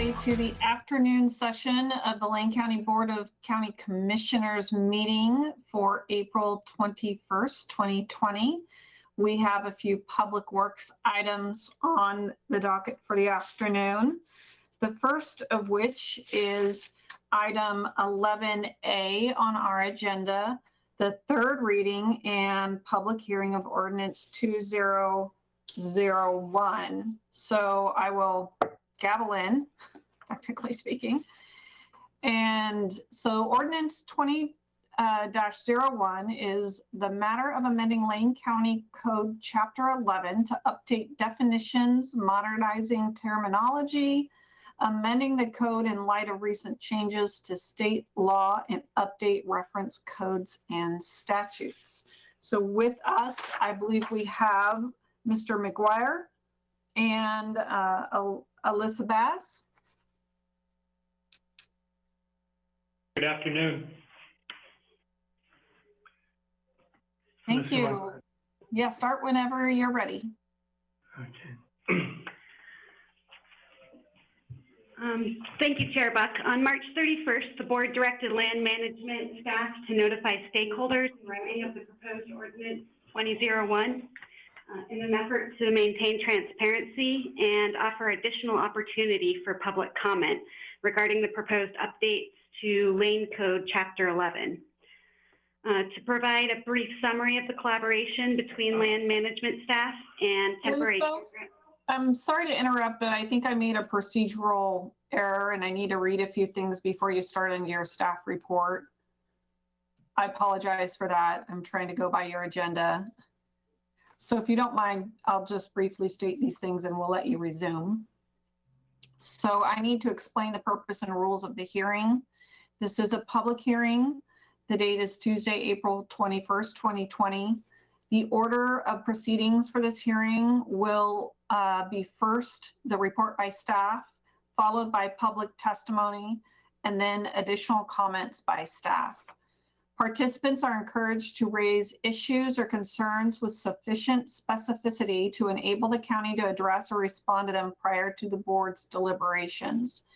everybody to the afternoon session of the Lane County Board of County Commissioners meeting for April 21st, 2020. We have a few public works items on the docket for the afternoon. The first of which is item 11A on our agenda, the third reading and public hearing of ordinance 2001. So I will gavel in, technically speaking. And so ordinance 20-01 is the matter of amending Lane County Code Chapter 11 to update definitions, modernizing terminology, amending the code in light of recent changes to state law, and update reference codes and statutes. So with us, I believe we have Mr. McGuire and Alyssa Bass. Good afternoon. Thank you. Yeah, start whenever you're ready. Okay. Thank you, Chair Buck. On March 31st, the board directed land management staff to notify stakeholders in writing of the proposed ordinance 2001 in an effort to maintain transparency and offer additional opportunity for public comment regarding the proposed updates to Lane Code Chapter 11. To provide a brief summary of the collaboration between land management staff and temporary... I'm sorry to interrupt, but I think I made a procedural error and I need to read a few things before you start into your staff report. I apologize for that. I'm trying to go by your agenda. So if you don't mind, I'll just briefly state these things and we'll let you resume. So I need to explain the purpose and rules of the hearing. This is a public hearing. The date is Tuesday, April 21st, 2020. The order of proceedings for this hearing will be first the report by staff, followed by public testimony, and then additional comments by staff. Participants are encouraged to raise issues or concerns with sufficient specificity to enable the county to address or respond to them prior to the board's deliberations.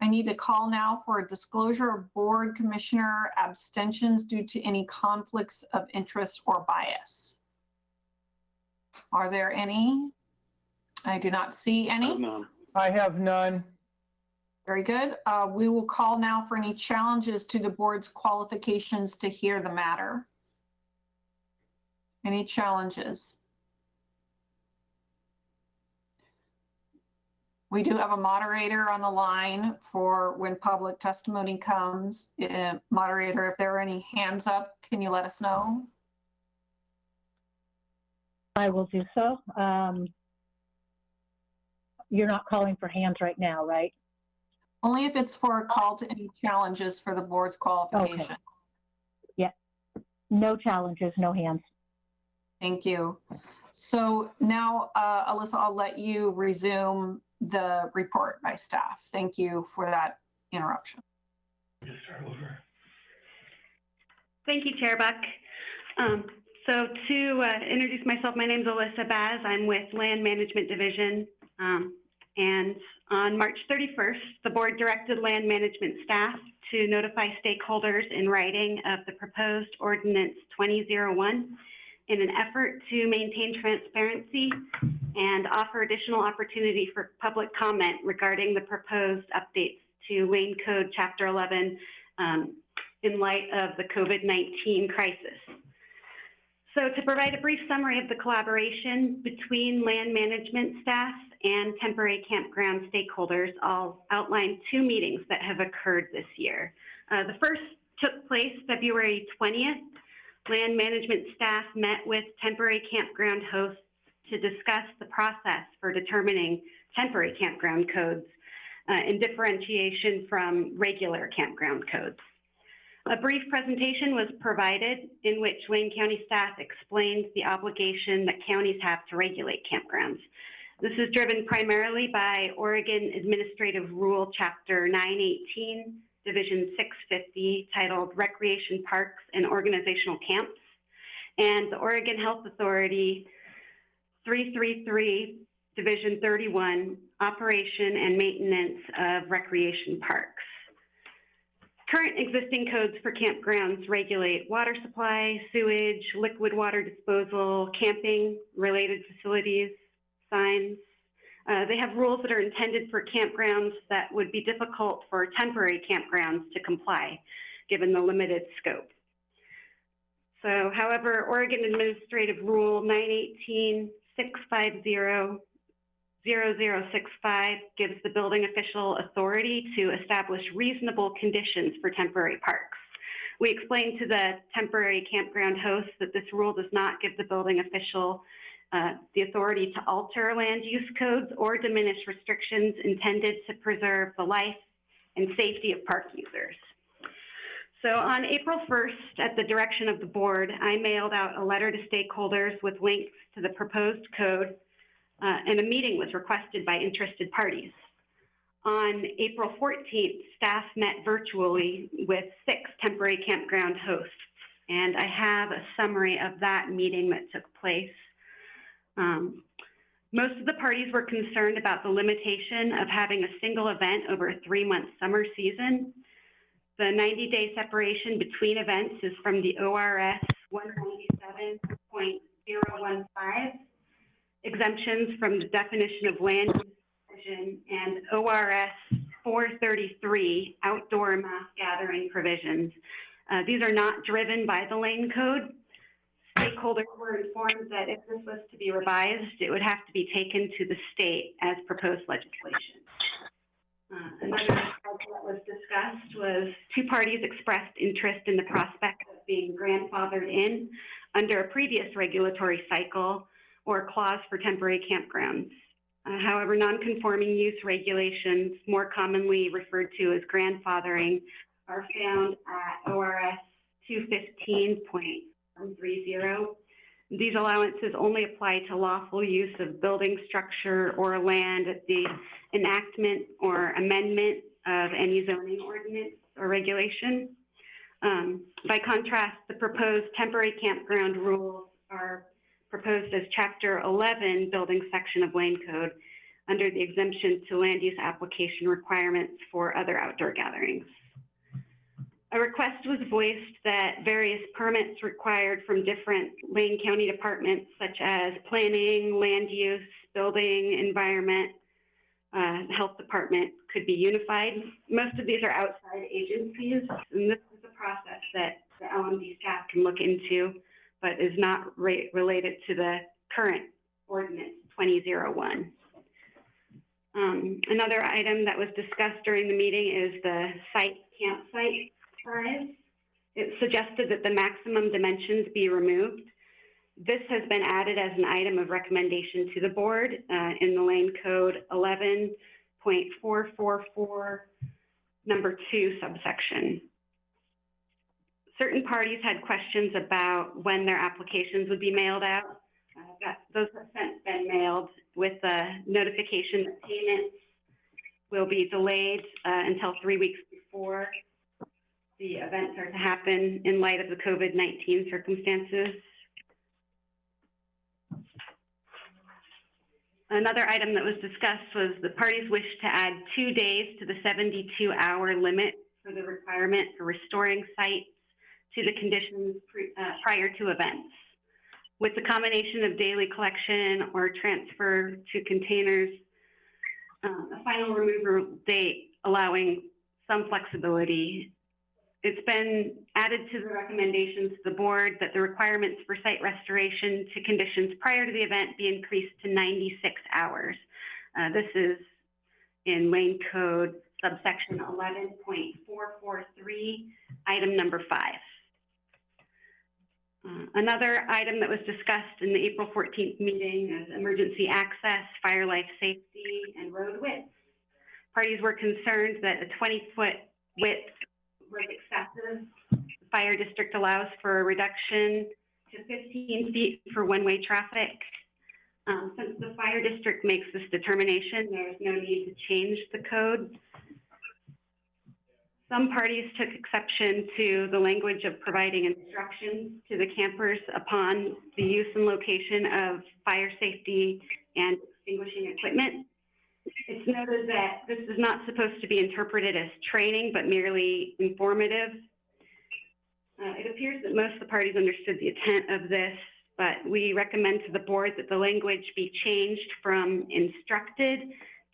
I need to call now for a disclosure of board commissioner abstentions due to any conflicts of interest or bias. Are there any? I do not see any. I have none. Very good. We will call now for any challenges to the board's qualifications to hear the matter. Any challenges? We do have a moderator on the line for when public testimony comes. Moderator, if there are any hands up, can you let us know? I will do so. You're not calling for hands right now, right? Only if it's for a call to any challenges for the board's qualification. Okay. Yeah, no challenges, no hands. Thank you. So now, Alyssa, I'll let you resume the report by staff. Thank you for that interruption. Just start over. Thank you, Chair Buck. So to introduce myself, my name is Alyssa Baz. I'm with Land Management Division. And on March 31st, the board directed land management staff to notify stakeholders in writing of the proposed ordinance 2001 in an effort to maintain transparency and offer additional opportunity for public comment regarding the proposed updates to Lane Code Chapter 11 in light of the COVID-19 crisis. So to provide a brief summary of the collaboration between land management staff and temporary campground stakeholders, I'll outline two meetings that have occurred this year. The first took place February 20th. Land management staff met with temporary campground hosts to discuss the process for determining temporary campground codes in differentiation from regular campground codes. A brief presentation was provided in which Lane County staff explained the obligation that counties have to regulate campgrounds. This is driven primarily by Oregon Administrative Rule Chapter 918, Division 650, titled Recreation Parks and Organizational Camps, and the Oregon Health Authority 333 Division 31, Operation and Maintenance of Recreation Parks. Current existing codes for campgrounds regulate water supply, sewage, liquid water disposal, camping, related facilities, signs. They have rules that are intended for campgrounds that would be difficult for temporary campgrounds to comply, given the limited scope. So, however, Oregon Administrative Rule 918-650-0065 gives the building official authority to establish reasonable conditions for temporary parks. We explained to the temporary campground hosts that this rule does not give the building official the authority to alter land use codes or diminish restrictions intended to preserve the life and safety of park users. So on April 1st, at the direction of the board, I mailed out a letter to stakeholders with links to the proposed code, and a meeting was requested by interested parties. On April 14th, staff met virtually with 6 temporary campground hosts, and I have a summary of that meeting that took place. Most of the parties were concerned about the limitation of having a single event over a 3-month summer season. The 90-day separation between events is from the ORS 197.015, exemptions from the definition of land use provision, and ORS 433, outdoor mass gathering provisions. These are not driven by the Lane Code. Stakeholders were informed that if this was to be revised, it would have to be taken to the state as proposed legislation. Another subject that was discussed was 2 parties expressed interest in the prospect of being grandfathered in under a previous regulatory cycle or clause for temporary campgrounds. However, non-conforming use regulations, more commonly referred to as grandfathering, are found at ORS 215.130. These allowances only apply to lawful use of building structure or land at the enactment or amendment of any zoning ordinance or regulation. By contrast, the proposed temporary campground rules are proposed as Chapter 11 building section of Lane Code under the exemption to land use application requirements for other outdoor gatherings. A request was voiced that various permits required from different Lane County departments, such as planning, land use, building, environment, health department, could be unified. Most of these are outside agencies, and this is a process that the LMD staff can look into, but is not related to the current ordinance 2001. Another item that was discussed during the meeting is the campsite size. It suggested that the maximum dimensions be removed. This has been added as an item of recommendation to the board in the Lane Code 11.444, number 2 subsection. Certain parties had questions about when their applications would be mailed out. Those have since been mailed with a notification that payments will be delayed until 3 weeks before the events are to happen in light of the COVID-19 circumstances. Another item that was discussed was the parties wish to add 2 days to the 72-hour limit for the requirement for restoring sites to the conditions prior to events. With the combination of daily collection or transfer to containers, a final removal date allowing some flexibility. It's been added to the recommendations to the board that the requirements for site restoration to conditions prior to the event be increased to 96 hours. This is in Lane Code subsection 11.443, item number 5. Another item that was discussed in the April 14th meeting is emergency access, fire life safety, and road width. Parties were concerned that a 20-foot width was excessive. The fire district allows for a reduction to 15 feet for one-way traffic. Since the fire district makes this determination, there's no need to change the code. Some parties took exception to the language of providing instructions to the campers upon the use and location of fire safety and extinguishing equipment. It's noted that this is not supposed to be interpreted as training, but merely informative. It appears that most of the parties understood the intent of this, but we recommend to the board that the language be changed from instructed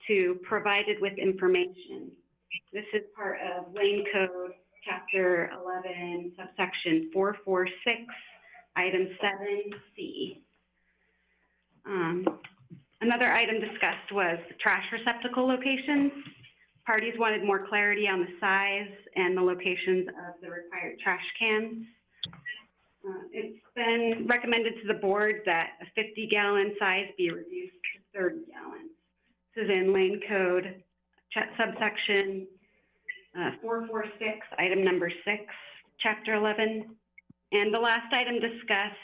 to provided with information. This is part of Lane Code, Chapter 11, subsection 446, item 7C. Another item discussed was trash receptacle locations. Parties wanted more clarity on the size and the locations of the required trash cans. It's been recommended to the board that a 50-gallon size be reduced to 30 gallons. This is in Lane Code, subsection 446, item number 6, Chapter 11. And the last item discussed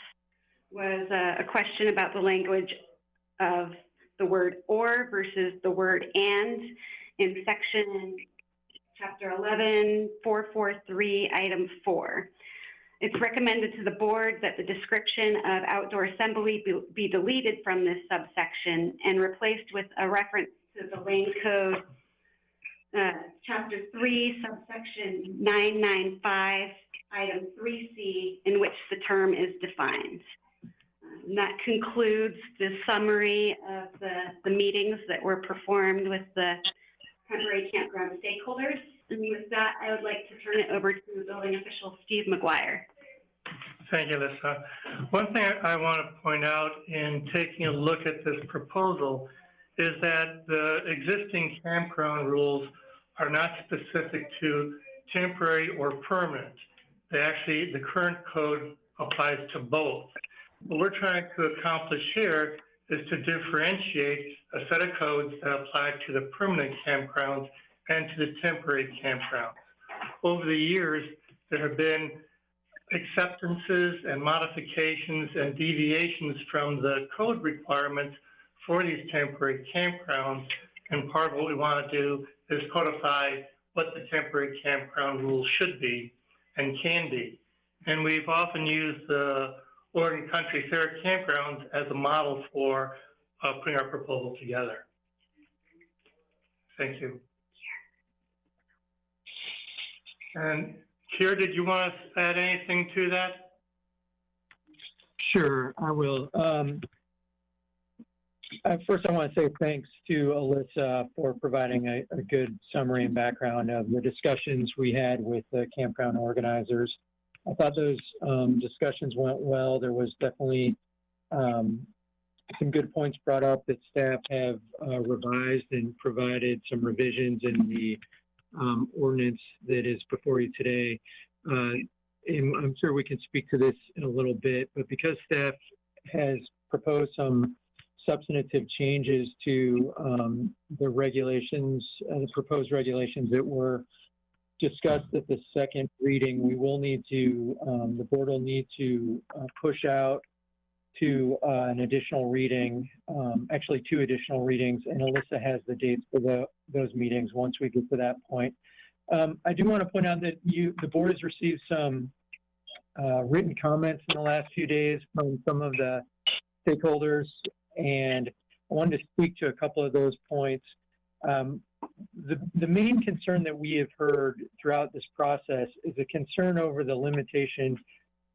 was a question about the language of the word or versus the word and in section Chapter 11, 443, item 4. It's recommended to the board that the description of outdoor assembly be deleted from this subsection and replaced with a reference to the Lane Code, Chapter 3, subsection 995, item 3C, in which the term is defined. And that concludes the summary of the meetings that were performed with the temporary campground stakeholders. And with that, I would like to turn it over to Building Official Steve McGuire. Thank you, Lisa. One thing I want to point out in taking a look at this proposal is that the existing campground rules are not specific to temporary or permanent. The current code applies to both. What we're trying to accomplish here is to differentiate a set of codes that apply to the permanent campgrounds and to the temporary campgrounds. Over the years, there have been acceptances and modifications and deviations from the code requirements for these temporary campgrounds, and part of what we want to do is codify what the temporary campground rules should be and can be. And we've often used the Oregon Country Fair campgrounds as a model for putting our proposal together. Thank you. And Keir, did you want to add anything to that? Sure, I will. First, I want to say thanks to Alyssa for providing a good summary and background of the discussions we had with the campground organizers. I thought those discussions went well. There was definitely some good points brought up that staff have revised and provided some revisions in the ordinance that is before you today. And I'm sure we can speak to this in a little bit, but because staff has proposed some substantive changes to the regulations, the proposed regulations that were discussed at the second reading, we will need to, the board will need to push out to an additional reading, actually 2 additional readings, and Alyssa has the dates for those meetings once we get to that point. I do want to point out that the board has received some written comments in the last few days from some of the stakeholders, and I wanted to speak to a couple of those points. The main concern that we have heard throughout this process is a concern over the limitation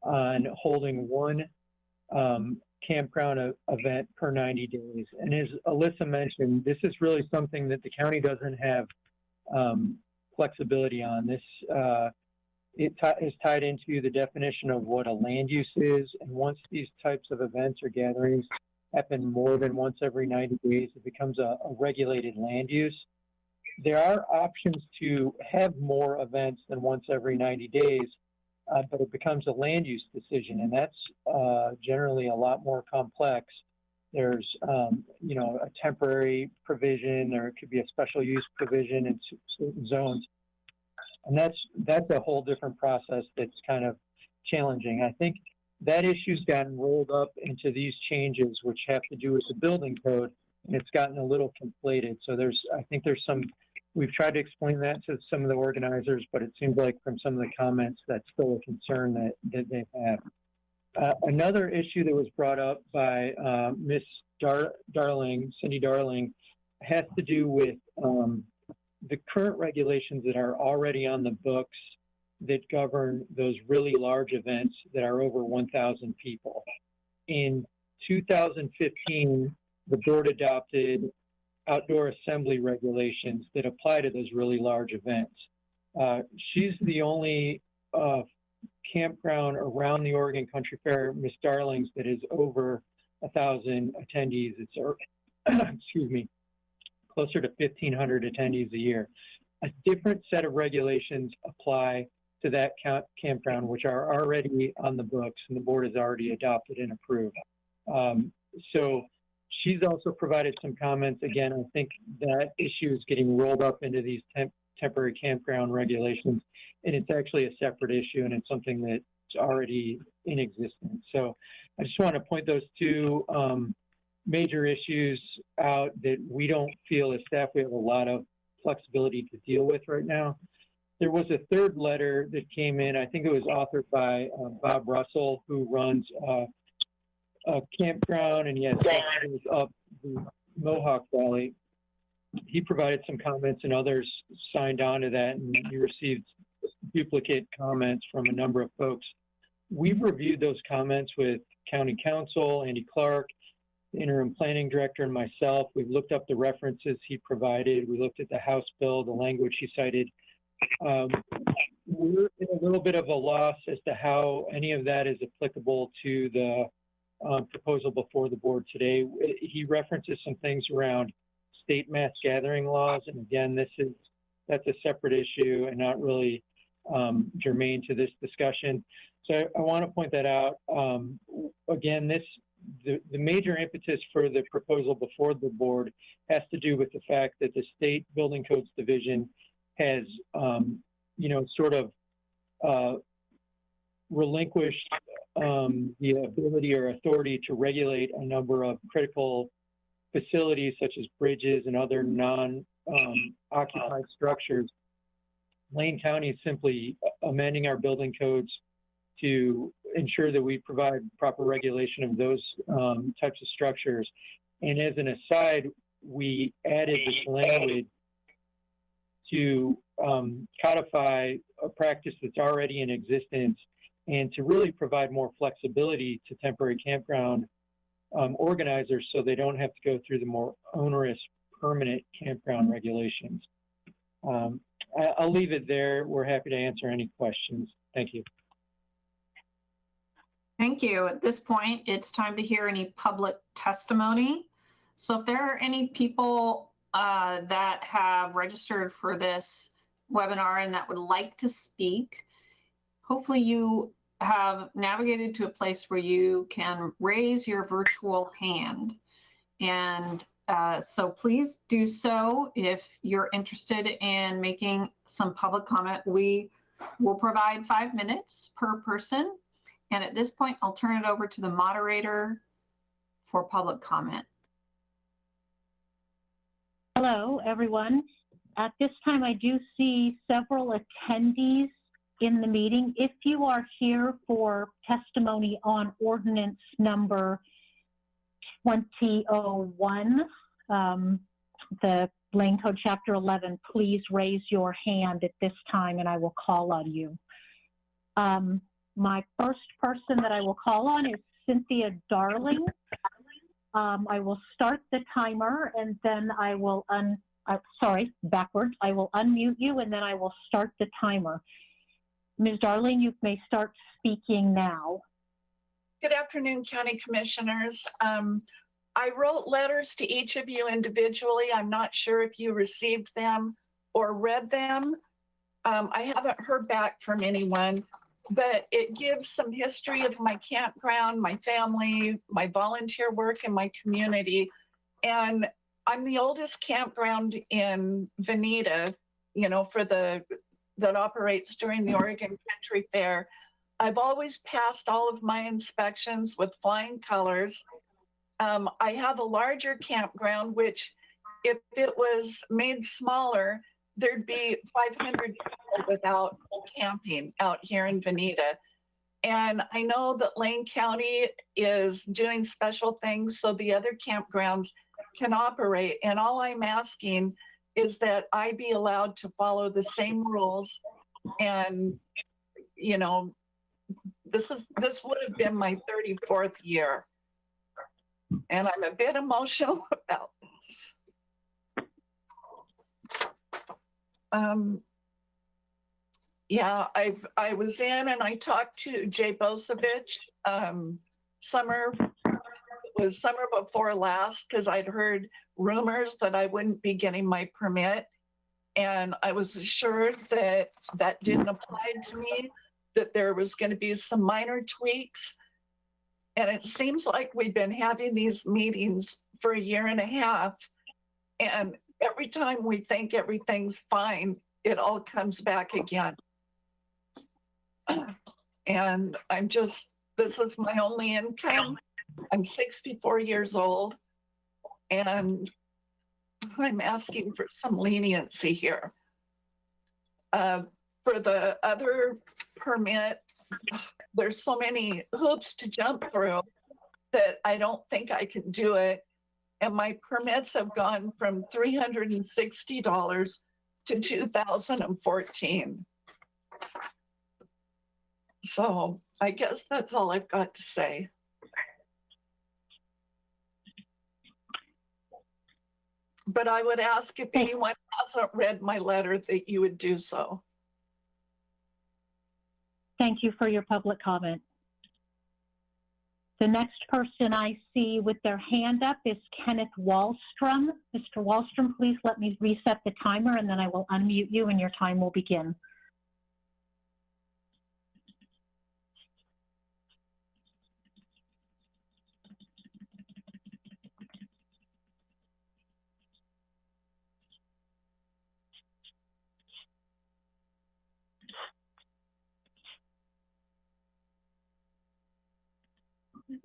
on holding one campground event per 90 days. And as Alyssa mentioned, this is really something that the county doesn't have flexibility on. This is tied into the definition of what a land use is. And once these types of events or gatherings happen more than once every 90 days, it becomes a regulated land use. There are options to have more events than once every 90 days, but it becomes a land use decision, and that's generally a lot more complex. There's, you know, a temporary provision, or it could be a special use provision in certain zones, and that's a whole different process that's kind of challenging. I think that issue's gotten rolled up into these changes, which have to do with the building code, and it's gotten a little conflated. So I think there's some We've tried to explain that to some of the organizers, but it seems like from some of the comments, that's still a concern that they have. Another issue that was brought up by Ms. Darling, Cindy Darling, has to do with the current regulations that are already on the books that govern those really large events that are over 1,000 people. In 2015, the board adopted outdoor assembly regulations that apply to those really large events. She's the only campground around the Oregon Country Fair, Miss Darling's, that is over 1,000 attendees. It's, excuse me, closer to 1,500 attendees a year. A different set of regulations apply to that campground, which are already on the books and the board has already adopted and approved. So she's also provided some comments. Again, I think that issue is getting rolled up into these temporary campground regulations, and it's actually a separate issue, and it's something that's already in existence. So I just want to point those two major issues out that we don't feel as staff we have a lot of flexibility to deal with right now. There was a third letter that came in. I think it was authored by Bob Russell, who runs a campground, and he has sections up the Mohawk Valley. He provided some comments, and others signed on to that, and he received duplicate comments from a number of folks. We've reviewed those comments with County Counsel, Andy Clark, the interim planning director, and myself. We've looked up the references he provided. We looked at the House bill, the language he cited. We're in a little bit of a loss as to how any of that is applicable to the proposal before the board today. He references some things around state mass gathering laws, and again, that's a separate issue and not really germane to this discussion. So I want to point that out. Again, the major impetus for the proposal before the board has to do with the fact that the State Building Codes Division has, sort of relinquished the ability or authority to regulate a number of critical facilities such as bridges and other non-occupied structures. Lane County is simply amending our building codes to ensure that we provide proper regulation of those types of structures. And as an aside, we added this language to codify a practice that's already in existence and to really provide more flexibility to temporary campground organizers so they don't have to go through the more onerous permanent campground regulations. I'll leave it there. We're happy to answer any questions. Thank you. Thank you. At this point, it's time to hear any public testimony. So if there are any people that have registered for this webinar and that would like to speak, hopefully you have navigated to a place where you can raise your virtual hand. And so please do so if you're interested in making some public comment. We will provide 5 minutes per person. And at this point, I'll turn it over to the moderator for public comment. Hello, everyone. At this time, I do see several attendees in the meeting. If you are here for testimony on ordinance number 2001, the Lane Code Chapter 11, please raise your hand at this time and I will call on you. My first person that I will call on is Cynthia Darling. I will start the timer and then I will backwards. I will unmute you and then I will start the timer. Ms. Darling, you may start speaking now. Good afternoon, County Commissioners. I wrote letters to each of you individually. I'm not sure if you received them or read them. I haven't heard back from anyone, but it gives some history of my campground, my family, my volunteer work, and my community. And I'm the oldest campground in Veneta, that operates during the Oregon Country Fair. I've always passed all of my inspections with flying colors. I have a larger campground, which if it was made smaller, there'd be 500 people without camping out here in Veneta. And I know that Lane County is doing special things so the other campgrounds can operate. And all I'm asking is that I be allowed to follow the same rules. And, you know, this would have been my 34th year. And I'm a bit emotional about this. Yeah, I was in and I talked to Jay Bosevich summer before last, because I'd heard rumors that I wouldn't be getting my permit. And I was assured that that didn't apply to me, that there was going to be some minor tweaks. And it seems like we've been having these meetings for a year and a half. And every time we think everything's fine, it all comes back again. And this is my only income. I'm 64 years old, and I'm asking for some leniency here. For the other permit, there's so many hoops to jump through that I don't think I can do it. And my permits have gone from $360 to $2,014. So I guess that's all I've got to say. But I would ask if anyone hasn't read my letter that you would do so. Thank you for your public comment. The next person I see with their hand up is Kenneth Wallstrom. Mr. Wallstrom, please let me reset the timer and then I will unmute you and your time will begin.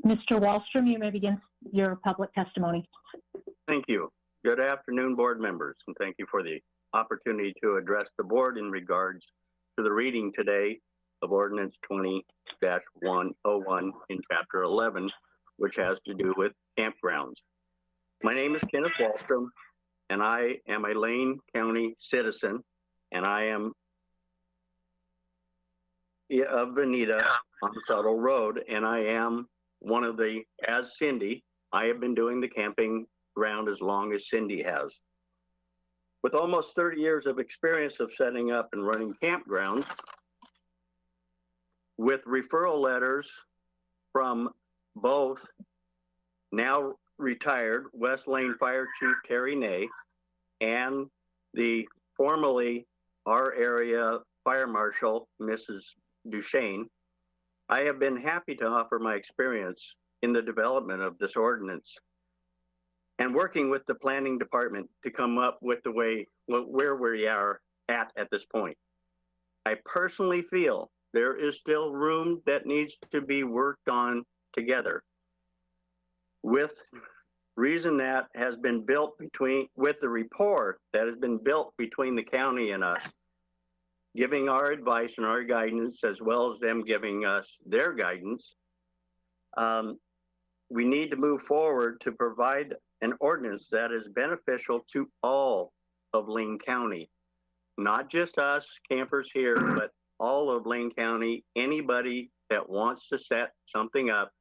Mr. Wallstrom, you may begin your public testimony. Thank you. Good afternoon, board members, and thank you for the opportunity to address the board in regards to the reading today of Ordinance 20-101 in Chapter 11, which has to do with campgrounds. My name is Kenneth Wallstrom, and I am a Lane County citizen, and I am of Veneta on Subtle Road, and I am one of the, as Cindy, I have been doing the camping ground as long as Cindy has. With almost 30 years of experience of setting up and running campgrounds, with referral letters from both now retired West Lane Fire Chief Terry Ney and the formerly our area Fire Marshal, Mrs. Duchesne, I have been happy to offer my experience in the development of this ordinance and working with the planning department to come up with the way where we are at this point. I personally feel there is still room that needs to be worked on together with reason that has been built with the rapport that has been built between the county and us, giving our advice and our guidance, as well as them giving us their guidance. We need to move forward to provide an ordinance that is beneficial to all of Lane County, not just us campers here, but all of Lane County, anybody that wants to set something up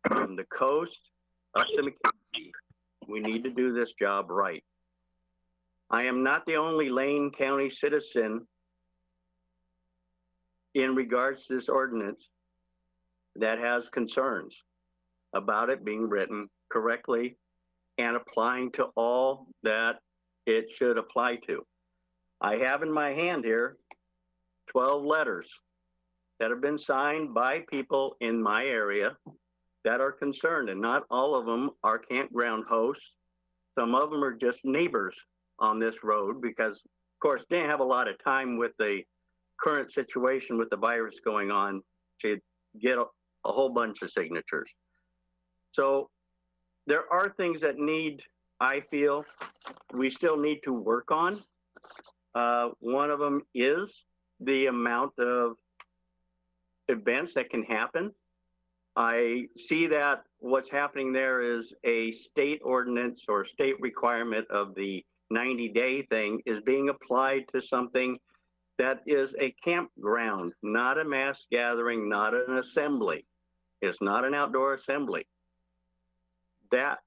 from the coast up to McKenzie. We need to do this job right. I am not the only Lane County citizen in regards to this ordinance that has concerns about it being written correctly and applying to all that it should apply to. I have in my hand here 12 letters that have been signed by people in my area that are concerned, and not all of them are campground hosts. Some of them are just neighbors on this road because, of course, they didn't have a lot of time with the current situation with the virus going on to get a whole bunch of signatures. So there are things that I feel we still need to work on. One of them is the amount of events that can happen. I see that what's happening there is a state ordinance or state requirement of the 90-day thing is being applied to something that is a campground, not a mass gathering, not an assembly. It's not an outdoor assembly. That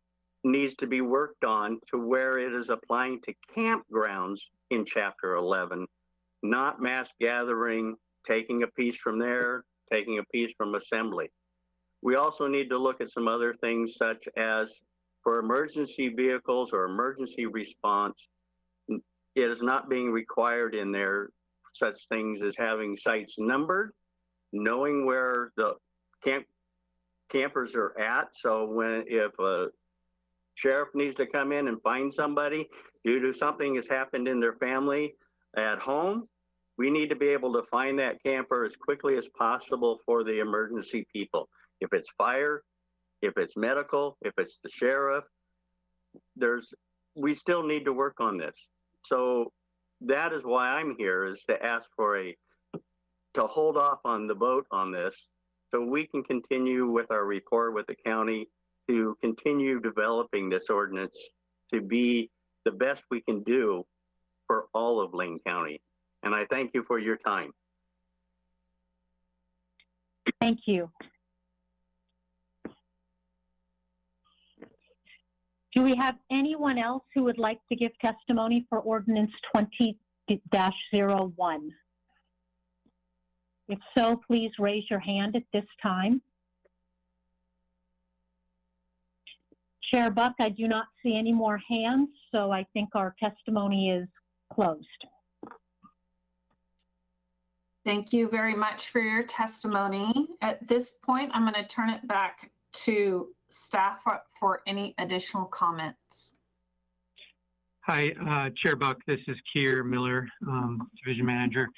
needs to be worked on to where it is applying to campgrounds in Chapter 11, not mass gathering, taking a piece from there, taking a piece from assembly. We also need to look at some other things such as for emergency vehicles or emergency response, it is not being required in there such things as having sites numbered, knowing where the campers are at. So if a sheriff needs to come in and find somebody due to something that's happened in their family at home, we need to be able to find that camper as quickly as possible for the emergency people. If it's fire, if it's medical, if it's the sheriff, we still need to work on this. So that is why I'm here, is to ask to hold off on the vote on this so we can continue with our report with the county to continue developing this ordinance to be the best we can do for all of Lane County. And I thank you for your time. Thank you. Do we have anyone else who would like to give testimony for ordinance 20-01? If so, please raise your hand at this time. Chair Buck, I do not see any more hands, so I think our testimony is closed. Thank you very much for your testimony. At this point, I'm going to turn it back to staff for any additional comments. Hi, Chair Buck. This is Keir Miller, Division Manager.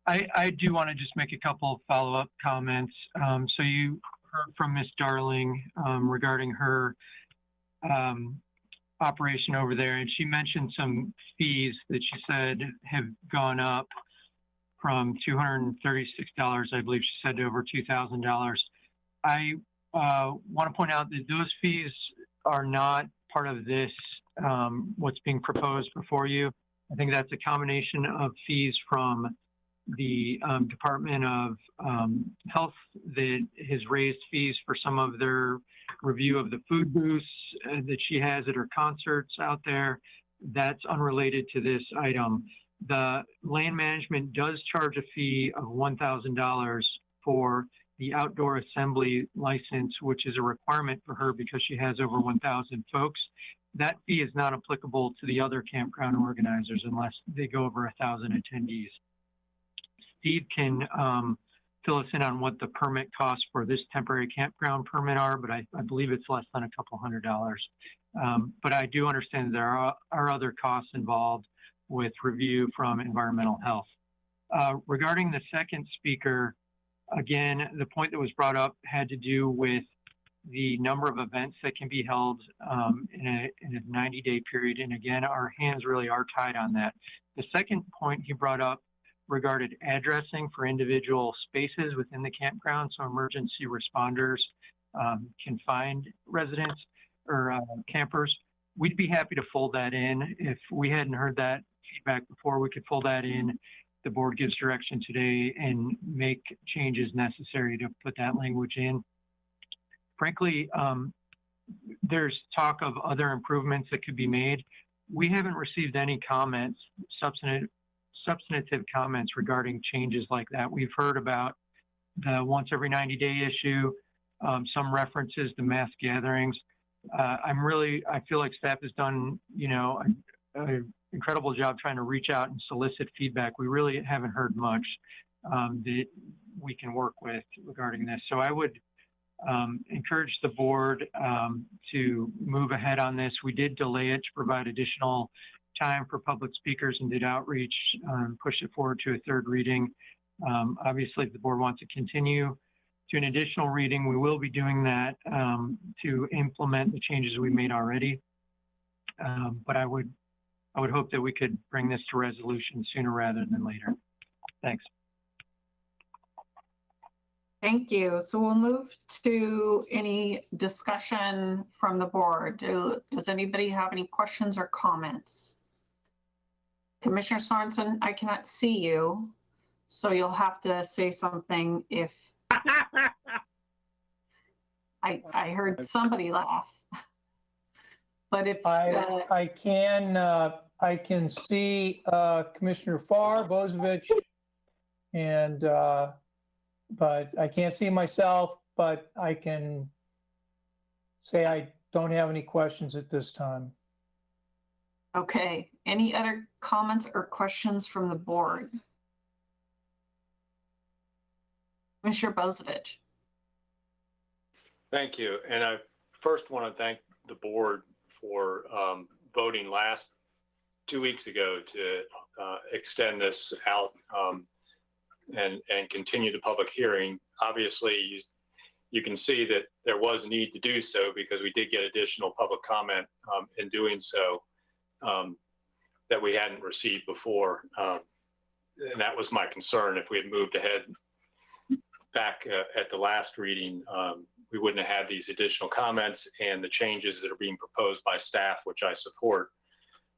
I do want to just make a couple of follow-up comments. So you heard from Ms. Darling regarding her operation over there, and she mentioned some fees that she said have gone up from $236, I believe she said, to over $2,000. I want to point out that those fees are not part of this, what's being proposed before you. I think that's a combination of fees from the Department of Health that has raised fees for some of their review of the food booths that she has at her concerts out there. That's unrelated to this item. The land management does charge a fee of $1,000 for the outdoor assembly license, which is a requirement for her because she has over 1,000 folks. That fee is not applicable to the other campground organizers unless they go over 1,000 attendees. Steve can fill us in on what the permit costs for this temporary campground permit are, but I believe it's less than a couple $100. But I do understand there are other costs involved with review from environmental health. Regarding the second speaker, again, the point that was brought up had to do with the number of events that can be held in a 90-day period. And again, our hands really are tied on that. The second point he brought up regarded addressing for individual spaces within the campground, so emergency responders can find residents or campers. We'd be happy to fold that in. If we hadn't heard that feedback before, we could fold that in. The board gives direction today and make changes necessary to put that language in. Frankly, there's talk of other improvements that could be made. We haven't received any comments, substantive comments regarding changes like that. We've heard about the once every 90-day issue, some references to mass gatherings. I feel like staff has done, an incredible job trying to reach out and solicit feedback. We really haven't heard much that we can work with regarding this. So I would encourage the board to move ahead on this. We did delay it to provide additional time for public speakers and did outreach, push it forward to a third reading. Obviously, if the board wants to continue to an additional reading, we will be doing that to implement the changes we made already. But I would I would hope that we could bring this to resolution sooner rather than later. Thanks. Thank you. So we'll move to any discussion from the board. Does anybody have any questions or comments? Commissioner Sorensen, I cannot see you, so you'll have to say something if I heard somebody laugh. But if I can see Commissioner Farr, Bozievich, and but I can't see myself, but I can say I don't have any questions at this time. okay, any other comments or questions from the board? Commissioner Bozievich. Thank you. And I first want to thank the board for voting 2 weeks ago to extend this out and continue the public hearing. Obviously, you can see that there was need to do so because we did get additional public comment in doing so that we hadn't received before. And that was my concern. If we had moved ahead back at the last reading, we wouldn't have had these additional comments and the changes that are being proposed by staff, which I support.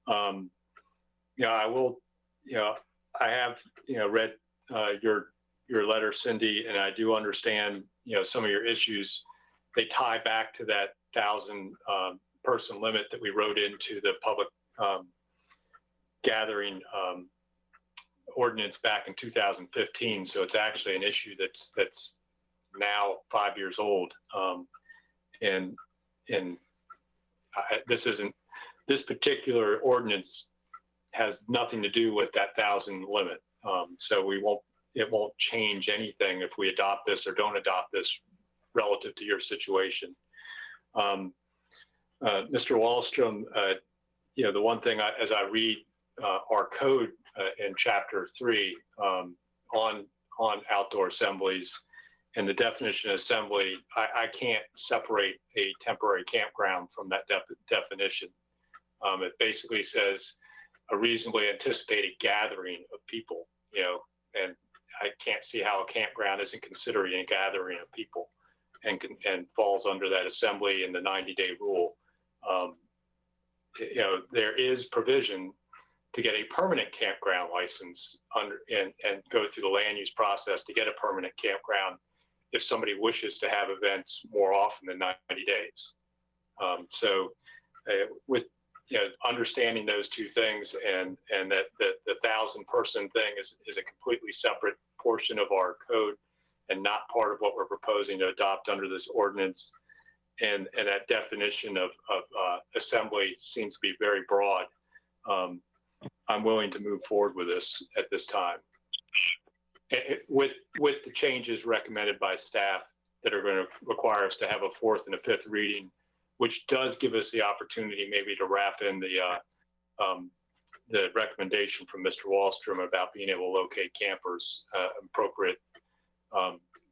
I will, I have, read your letter, Cindy, and I do understand, some of your issues. They tie back to that 1,000 person limit that we wrote into the public gathering ordinance back in 2015. So it's actually an issue that's now 5 years old. This particular ordinance has nothing to do with that 1,000 limit. So it won't change anything if we adopt this or don't adopt this relative to your situation. Mr. Wallstrom, the one thing as I read our code in chapter 3 on outdoor assemblies and the definition of assembly, I can't separate a temporary campground from that definition. It basically says a reasonably anticipated gathering of people, and I can't see how a campground isn't considering a gathering of people and falls under that assembly and the 90-day rule. There is provision to get a permanent campground license and go through the land use process to get a permanent campground if somebody wishes to have events more often than 90 days. With understanding those two things and that the 1,000 person thing is a completely separate portion of our code and not part of what we're proposing to adopt under this ordinance. And that definition of assembly seems to be very broad. I'm willing to move forward with this at this time. With the changes recommended by staff that are going to require us to have a fourth and a fifth reading, which does give us the opportunity maybe to wrap in the recommendation from Mr. Wallstrom about being able to locate campers, appropriate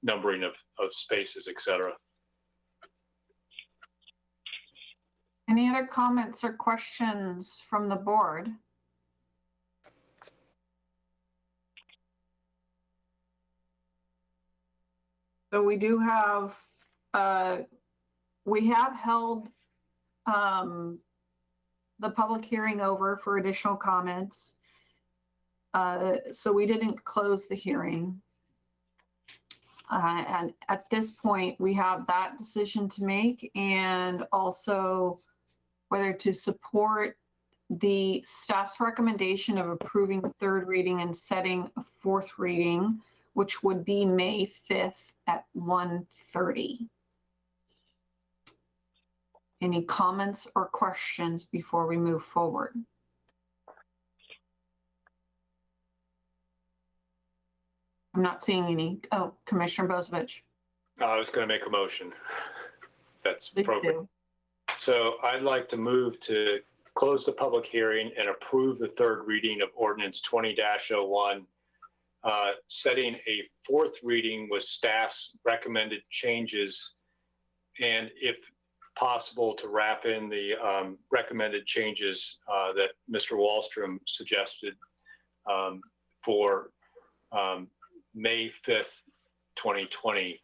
numbering of spaces, et cetera. Any other comments or questions from the board? So we do have, we have held the public hearing over for additional comments. So we didn't close the hearing. And at this point, we have that decision to make and also whether to support the staff's recommendation of approving the third reading and setting a fourth reading, which would be May 5th at 1:30. Any comments or questions before we move forward? I'm not seeing any. Oh, Commissioner Bozievich. I was going to make a motion. If that's Please appropriate. do. So I'd like to move to close the public hearing and approve the third reading of ordinance 20-01, setting a fourth reading with staff's recommended changes. And if possible to wrap in the recommended changes that Mr. Wallstrom suggested for May 5th, 2020.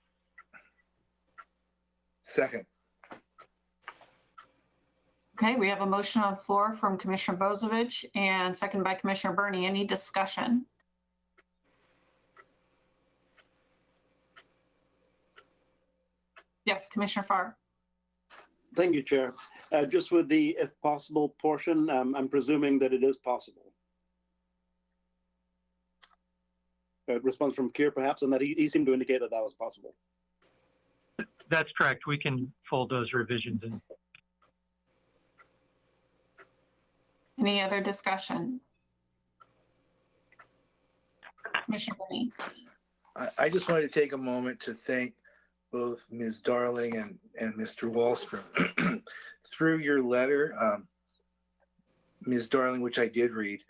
Second. Okay, we have a motion on the floor from Commissioner Bozievich and second by Commissioner Burney. Any discussion? Yes, Commissioner Farr. Thank you, Chair. Just with the if possible portion, I'm presuming that it is possible. A response from Keir perhaps, and that he seemed to indicate that that was possible. That's correct. We can fold those revisions in. Any other discussion? Commissioner Burney. I just wanted to take a moment to thank both Ms. Darling and Mr. Wallstrom. Through your letter, Ms. Darling, which I did read,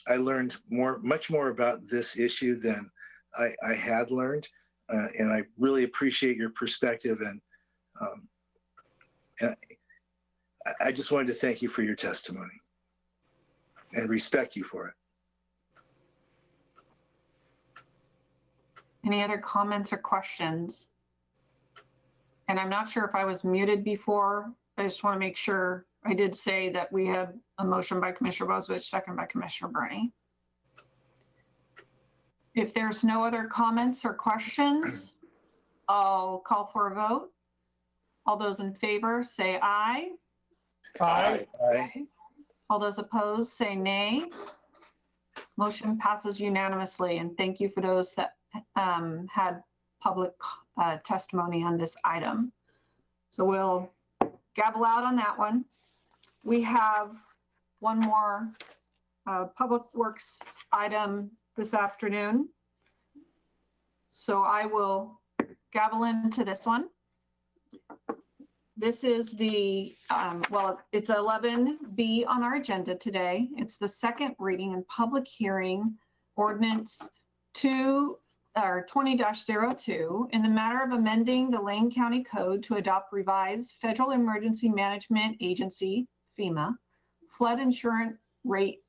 I learned much more about this issue than I had learned, and I really appreciate your perspective. And I just wanted to thank you for your testimony and respect you for it. Any other comments or questions? And I'm not sure if I was muted before. I just want to make sure. I did say that we had a motion by Commissioner Bozievich, second by Commissioner Burney. If there's no other comments or questions, I'll call for a vote. All those in favor say aye. Aye. Aye. All those opposed say nay. Motion passes unanimously, and thank you for those that had public testimony on this item. So we'll gavel out on that one. We have one more Public Works item this afternoon. So I will gavel into this one. This is the, well, it's 11B on our agenda today. It's the second reading and public hearing ordinance 20-02 in the matter of amending the Lane County Code to adopt revised Federal Emergency Management Agency, FEMA, flood insurance rate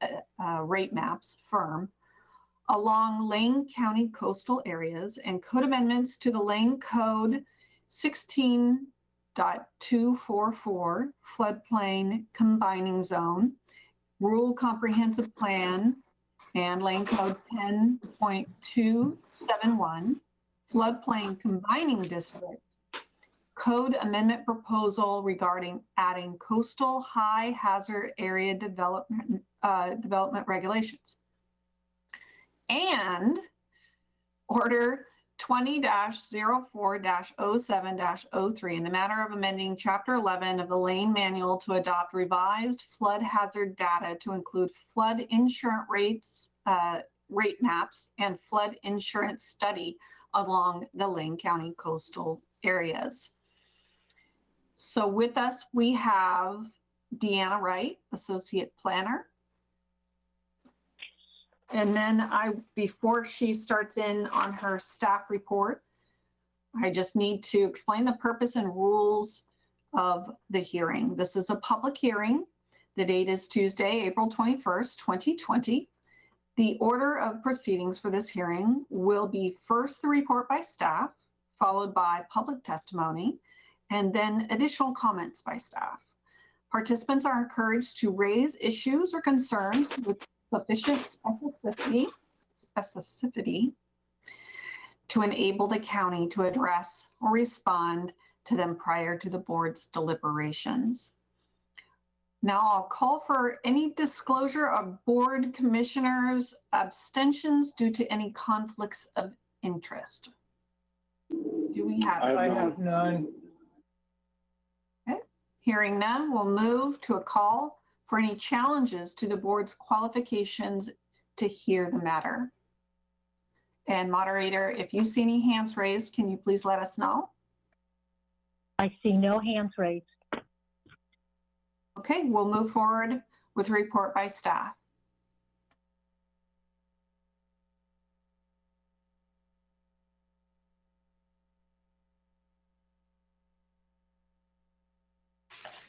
maps, FIRM, along Lane County coastal areas and code amendments to the Lane Code 16.244 floodplain combining zone, rural comprehensive plan, and Lane Code 10.271 floodplain combining district, code amendment proposal regarding adding coastal high hazard area development regulations, and order 20-04-07-03 in the matter of amending Chapter 11 of the Lane Manual to adopt revised flood hazard data to include flood insurance rates, rate maps, and flood insurance study along the Lane County coastal areas. So with us, we have Deanna Wright, Associate Planner. And then before she starts in on her staff report, I just need to explain the purpose and rules of the hearing. This is a public hearing. The date is Tuesday, April 21st, 2020. The order of proceedings for this hearing will be first the report by staff, followed by public testimony, and then additional comments by staff. Participants are encouraged to raise issues or concerns with sufficient specificity to enable the county to address or respond to them prior to the board's deliberations. Now I'll call for any disclosure of board commissioners' abstentions due to any conflicts of interest. Do we have? I have none. Okay. Hearing none, we'll move to a call for any challenges to the board's qualifications to hear the matter. And moderator, if you see any hands raised, can you please let us know? I see no hands raised. Okay, we'll move forward with a report by staff.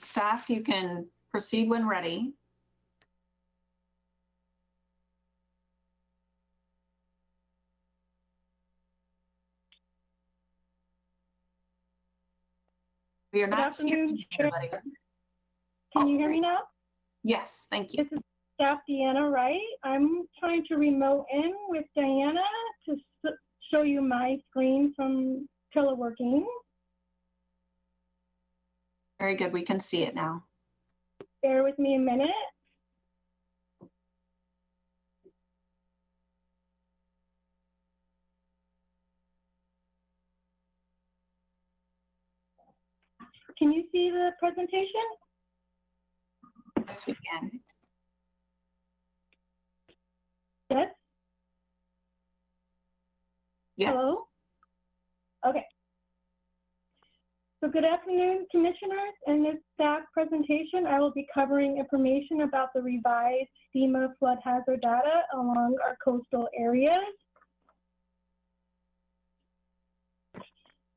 Staff, you can proceed when ready. We are Good not hearing afternoon. anybody. Can you hear me now? Yes, thank you. This is Staff Deanna Wright. I'm trying to remote in with Diana to show you my screen from teleworking. Very good. We can see it now. Bear with me a minute. Can you see the presentation? Yes, we can. Yes? Yes. Hello? Okay. So good afternoon, Commissioners. In this staff presentation, I will be covering information about the revised FEMA flood hazard data along our coastal areas.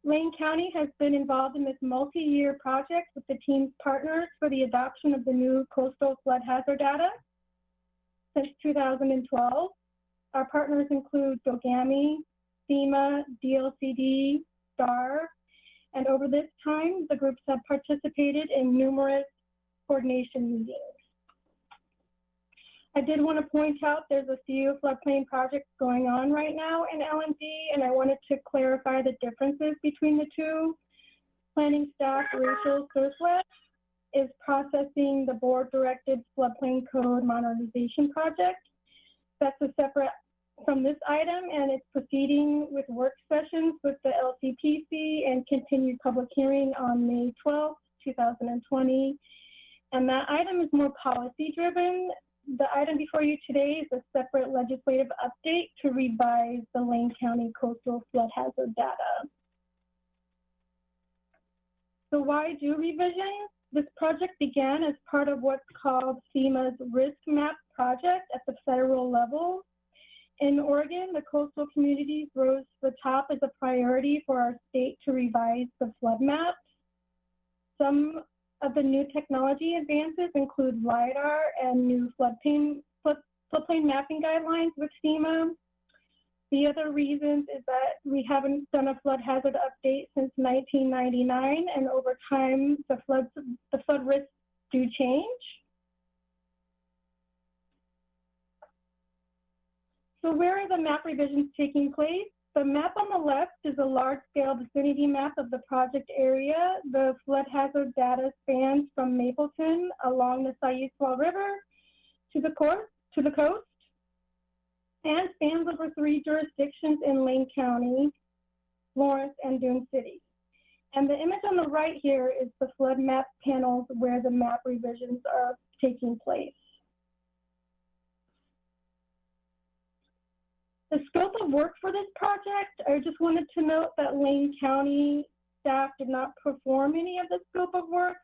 Lane County has been involved in this multi-year project with the team's partners for the adoption of the new coastal flood hazard data since 2012. Our partners include DOGAMI, FEMA, DLCD, STAR, and over this time, the groups have participated in numerous coordination meetings. I did want to point out there's a few floodplain projects going on right now in L&D, and I wanted to clarify the differences between the two. Planning staff Rachel Surswet is processing the board-directed floodplain code modernization project. That's a separate from this item, and it's proceeding with work sessions with the LCPC and continued public hearing on May 12th, 2020. And that item is more policy-driven. The item before you today is a separate legislative update to revise the Lane County coastal flood hazard data. So why do revisions? This project began as part of what's called FEMA's Risk Map project at the federal level. In Oregon, the coastal communities rose to the top as a priority for our state to revise the flood maps. Some of the new technology advances include LIDAR and new floodplain mapping guidelines with FEMA. The other reasons is that we haven't done a flood hazard update since 1999, and over time, the flood risks do change. So where are the map revisions taking place? The map on the left is a large-scale vicinity map of the project area. The flood hazard data spans from Mapleton along the Sayuqual River to the coast, and spans over 3 jurisdictions in Lane County, Lawrence, and Dune City. And the image on the right here is the flood map panels where the map revisions are taking place. The scope of work for this project, I just wanted to note that Lane County staff did not perform any of the scope of work.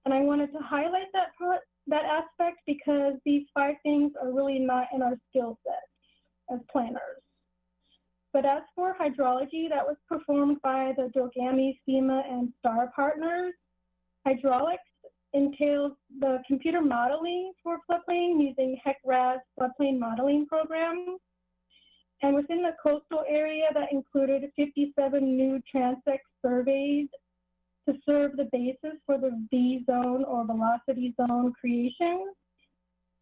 And I wanted to highlight that aspect because these 5 things are really not in our skill set as planners. But as for hydrology, that was performed by the DOGAMI, FEMA, and STAR partners. Hydraulics entails the computer modeling for floodplain using HEC-RAS floodplain modeling program. And within the coastal area, that included 57 new transect surveys to serve the basis for the V zone or velocity zone creation.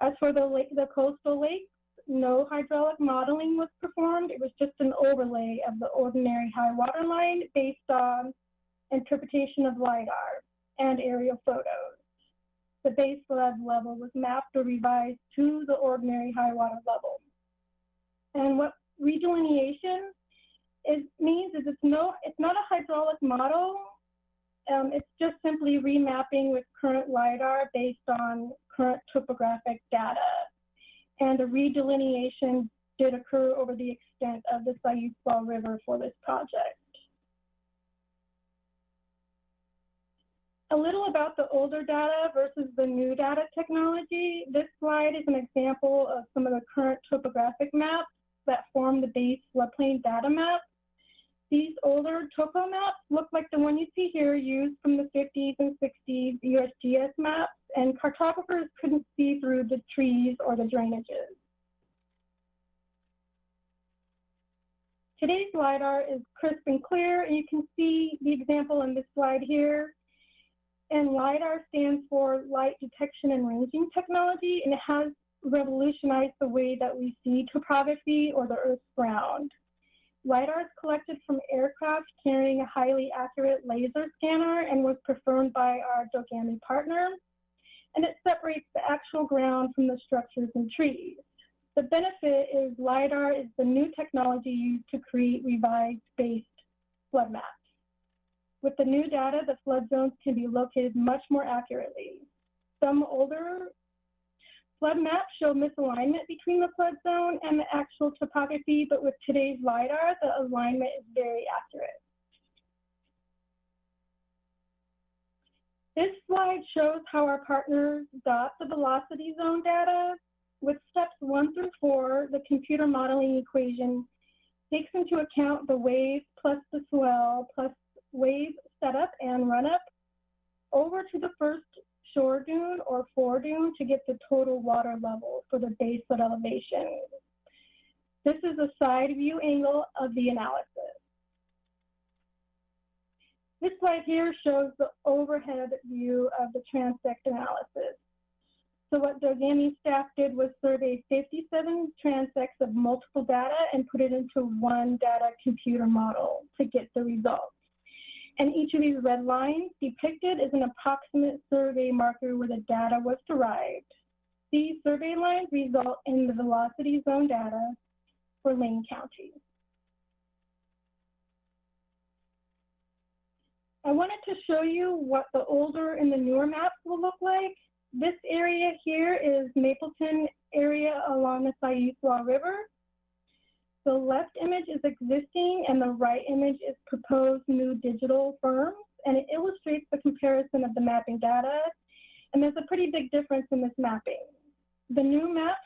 As for the coastal lakes, no hydraulic modeling was performed. It was just an overlay of the ordinary high water line based on interpretation of LIDAR and aerial photos. The base flood level was mapped or revised to the ordinary high water level. And what redelineation means is it's not a hydraulic model. It's just simply remapping with current LIDAR based on current topographic data. And the redelineation did occur over the extent of the Sayuqual River for this project. A little about the older data versus the new data technology. This slide is an example of some of the current topographic maps that form the base floodplain data map. These older topo maps look like the one you see here, used from the 50s and 60s USGS maps, and cartographers couldn't see through the trees or the drainages. Today's LiDAR is crisp and clear, and you can see the example in this slide here. And LiDAR stands for Light Detection and Ranging Technology, and it has revolutionized the way that we see topography or the Earth's ground. LiDAR is collected from aircraft carrying a highly accurate laser scanner and was performed by our Dogami partner, and it separates the actual ground from the structures and trees. The benefit is LiDAR is the new technology used to create revised-based flood maps. With the new data, the flood zones can be located much more accurately. Some older flood maps show misalignment between the flood zone and the actual topography, but with today's LiDAR, the alignment is very accurate. This slide shows how our partners got the velocity zone data. With steps 1 through 4, the computer modeling equation takes into account the wave plus the swell plus wave setup and run up over to the first shore dune or foredune to get the total water level for the base flood elevation. This is a side view angle of the analysis. This slide here shows the overhead view of the transect analysis. So what Dogami staff did was survey 57 transects of multiple data and put it into one data computer model to get the results. And each of these red lines depicted is an approximate survey marker where the data was derived. These survey lines result in the velocity zone data for Lane County. I wanted to show you what the older and the newer maps will look like. This area here is Mapleton area along the Siuslaw River. The left image is existing and the right image is proposed new digital firms, and it illustrates the comparison of the mapping data. And there's a pretty big difference in this mapping. The new maps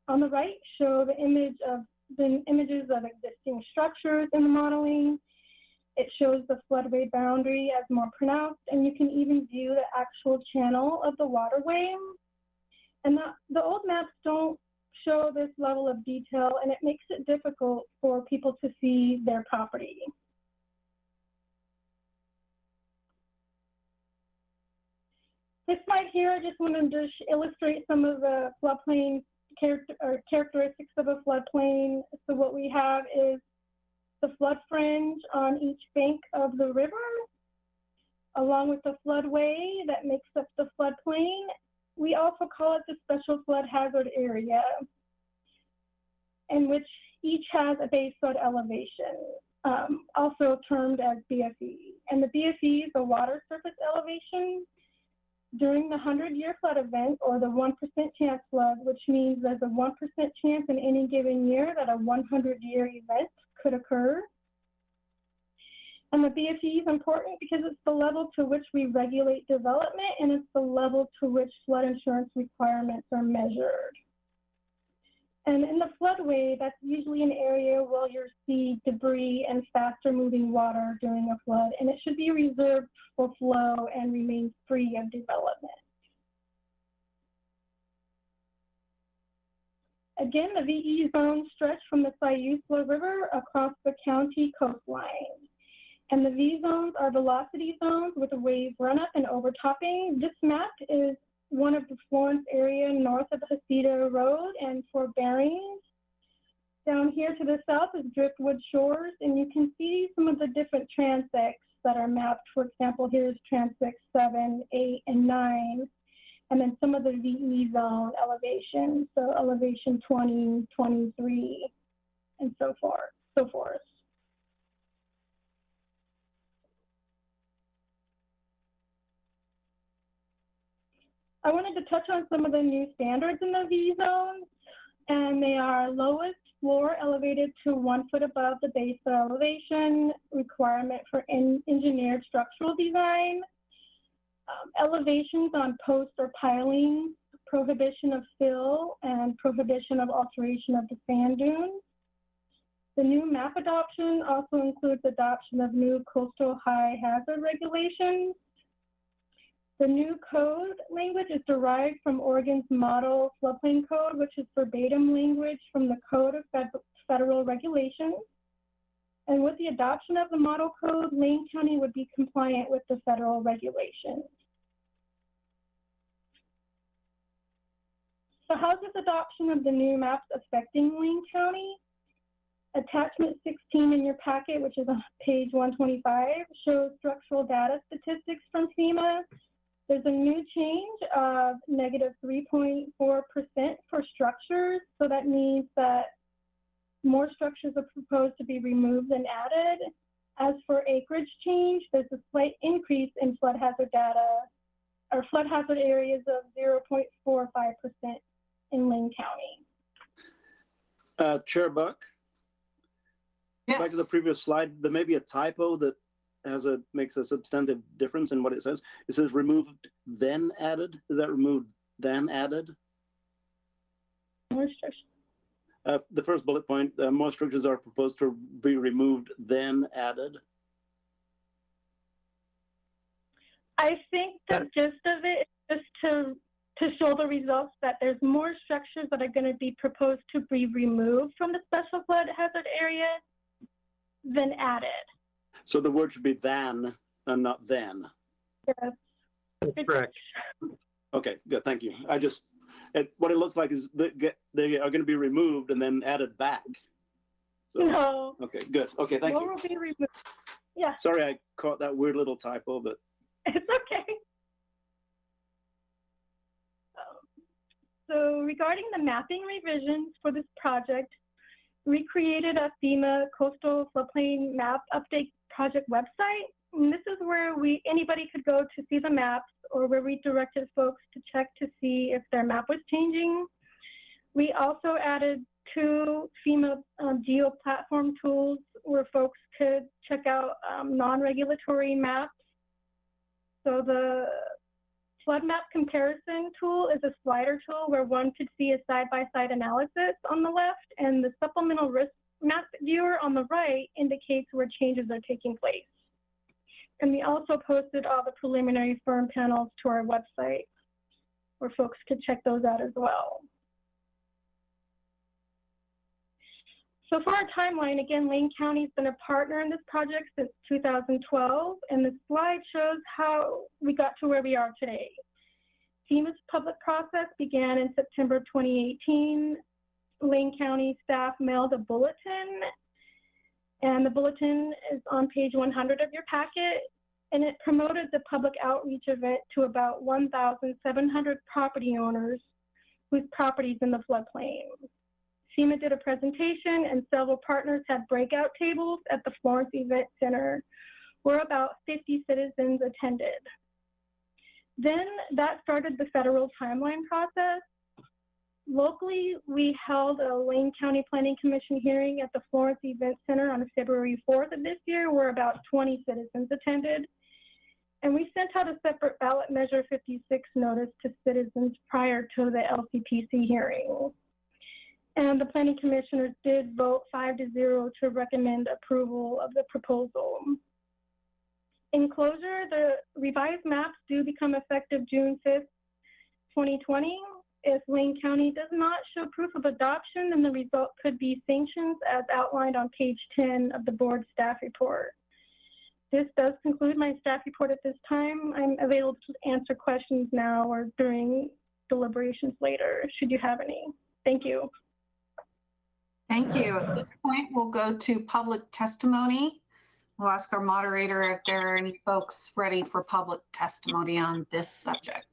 on the right show the images of existing structures in the modeling. It shows the floodway boundary as more pronounced, and you can even view the actual channel of the waterway. And the old maps don't show this level of detail, and it makes it difficult for people to see their property. This slide here, I just wanted to illustrate some of the floodplain characteristics of a floodplain. So what we have is the flood fringe on each bank of the river, along with the floodway that makes up the floodplain. We also call it the special flood hazard area, in which each has a base flood elevation, also termed as BFE. And the BFE is the water surface elevation during the 100-year flood event, or the 1% chance flood, which means there's a 1% chance in any given year that a 100-year event could occur. And the BFE is important because it's the level to which we regulate development, and it's the level to which flood insurance requirements are measured. And in the floodway, that's usually an area where you'll see debris and faster moving water during a flood, and it should be reserved for flow and remain free of development. Again, the VE zones stretch from the Siuslaw River across the county coastline. And the V zones are velocity zones with a wave run-up and overtopping. This map is one of the Florence area north of Heceta Road and Fort Bearings. Down here to the south is Driftwood Shores, and you can see some of the different transects that are mapped. For example, here's transect 7, 8, and 9. And then some of the VE zone elevations, so elevation 20, 23, and so forth. I wanted to touch on some of the new standards in the V zones, and they are lowest floor elevated to 1 foot above the base elevation, requirement for engineered structural design, elevations on posts or pilings, prohibition of fill, and prohibition of alteration of the sand dunes. The new map adoption also includes adoption of new coastal high hazard regulations. The new code language is derived from Oregon's model floodplain code, which is verbatim language from the Code of Federal Regulations. And with the adoption of the model code, Lane County would be compliant with the federal regulations. So how's this adoption of the new maps affecting Lane County? Attachment 16 in your packet, which is on page 125, shows structural data statistics from FEMA. There's a new change of negative 3.4% for structures. So that means that more structures are proposed to be removed than added. As for acreage change, there's a slight increase in flood hazard data, or flood hazard areas of 0.45% in Lane County. Chair Buck, Yes. back to the previous slide, there may be a typo that makes a substantive difference in what it says. It says removed then added. Is that removed then added? More structures. The first bullet point, more structures are proposed to be removed then added. I think the gist of it is just to show the results that there's more structures that are going to be proposed to be removed from the special flood hazard area than added. So the word should be than and not then. Yes. That's correct. Okay, good, thank you. What it looks like is that they are going to be removed and then added back. So, No. okay, good. Okay, thank More you. will be removed. Yeah, Sorry I caught that weird little typo, but it's okay. So regarding the mapping revisions for this project, we created a FEMA coastal floodplain map update project website. And this is where anybody could go to see the maps, or where we directed folks to check to see if their map was changing. We also added 2 FEMA geo platform tools where folks could check out non-regulatory maps. So the flood map comparison tool is a slider tool where one could see a side-by-side analysis on the left, and the supplemental risk map viewer on the right indicates where changes are taking place. And we also posted all the preliminary firm panels to our website where folks could check those out as well. So for our timeline, again, Lane County's been a partner in this project since 2012, and the slide shows how we got to where we are today. FEMA's public process began in September 2018. Lane County staff mailed a bulletin, and the bulletin is on page 100 of your packet, and it promoted the public outreach event to about 1,700 property owners whose properties in the floodplain. FEMA did a presentation, and several partners had breakout tables at the Florence Event Center, where about 50 citizens attended. Then that started the federal timeline process. Locally, we held a Lane County Planning Commission hearing at the Florence Event Center on February 4th of this year, where about 20 citizens attended. And we sent out a separate ballot measure 56 notice to citizens prior to the LCPC hearing. And the planning commissioners did vote 5-0 to recommend approval of the proposal. In closure, the revised maps do become effective June 5th, 2020. If Lane County does not show proof of adoption, then the result could be sanctions as outlined on page 10 of the board staff report. This does conclude my staff report at this time. I'm available to answer questions now or during deliberations later, should you have any. Thank you. Thank you. At this point, we'll go to public testimony. We'll ask our moderator if there are any folks ready for public testimony on this subject.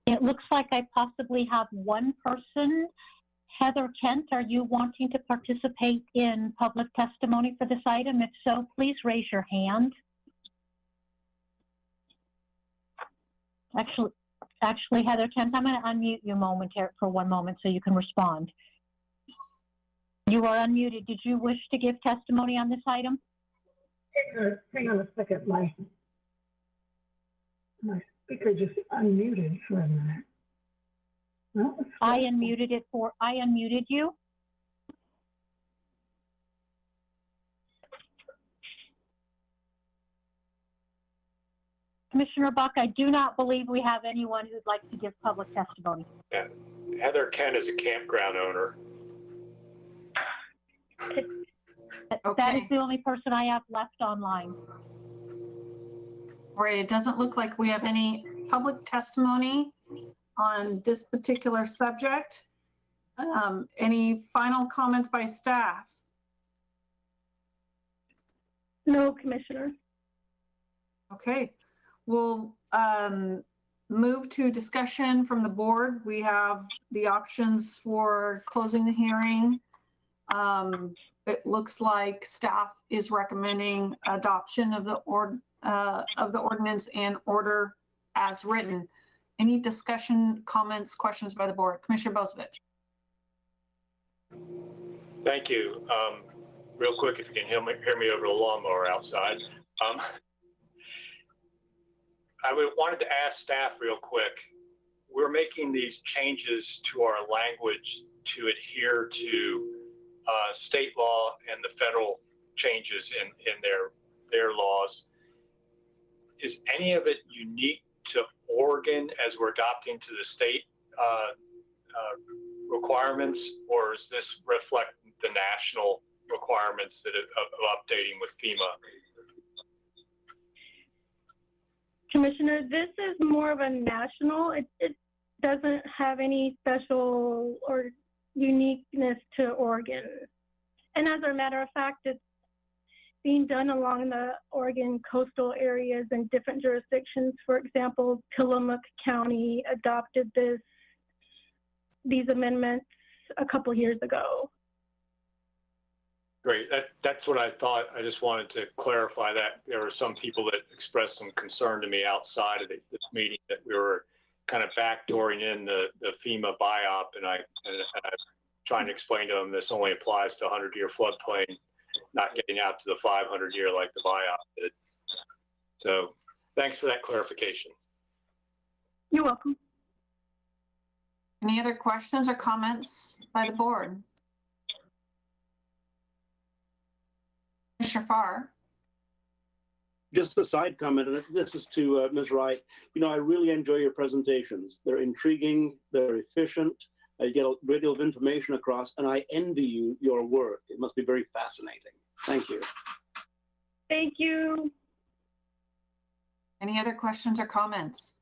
It looks like I possibly have one person. Heather Kent, are you wanting to participate in public testimony for this item? If so, please raise your hand. Actually, Heather Kent, I'm going to unmute you for 1 moment so you can respond. You are unmuted. Did you wish to give testimony on this item? Hang on a second. My speaker just unmuted for a minute. No, I unmuted you. Commissioner Buck, I do not believe we have anyone who'd like to give public testimony. Heather Kent is a campground owner. That Okay. is the only person I have left online. Right, it doesn't look like we have any public testimony on this particular subject. Any final comments by staff? No, Commissioner. Okay, we'll move to discussion from the board. We have the options for closing the hearing. It looks like staff is recommending adoption of the ordinance and order as written. Any discussion, comments, questions by the board? Commissioner Bozievich. Thank you. Real quick, if you can hear me over the lawnmower outside. I wanted to ask staff real quick. We're making these changes to our language to adhere to state law and the federal changes in their laws. Is any of it unique to Oregon as we're adopting to the state requirements, or does this reflect the national requirements that of updating with FEMA? Commissioner, this is more of a national. It doesn't have any special or uniqueness to Oregon. And as a matter of fact, it's being done along the Oregon coastal areas and different jurisdictions. For example, Tillamook County adopted these amendments a couple years ago. Great. That's what I thought. I just wanted to clarify that. There were some people that expressed some concern to me outside of this meeting that we were kind of backdooring in the FEMA BIOP, and I'm trying to explain to them this only applies to 100-year floodplain, not getting out to the 500-year like the BIOP did. So thanks for that clarification. You're welcome. Any other questions or comments by the board? Commissioner Farr. Just a side comment, and this is to Ms. Wright. You know, I really enjoy your presentations. They're intriguing, they're efficient, you get a great deal of information across, and I envy you your work. It must be very fascinating. Thank you. Thank you. Any other questions or comments?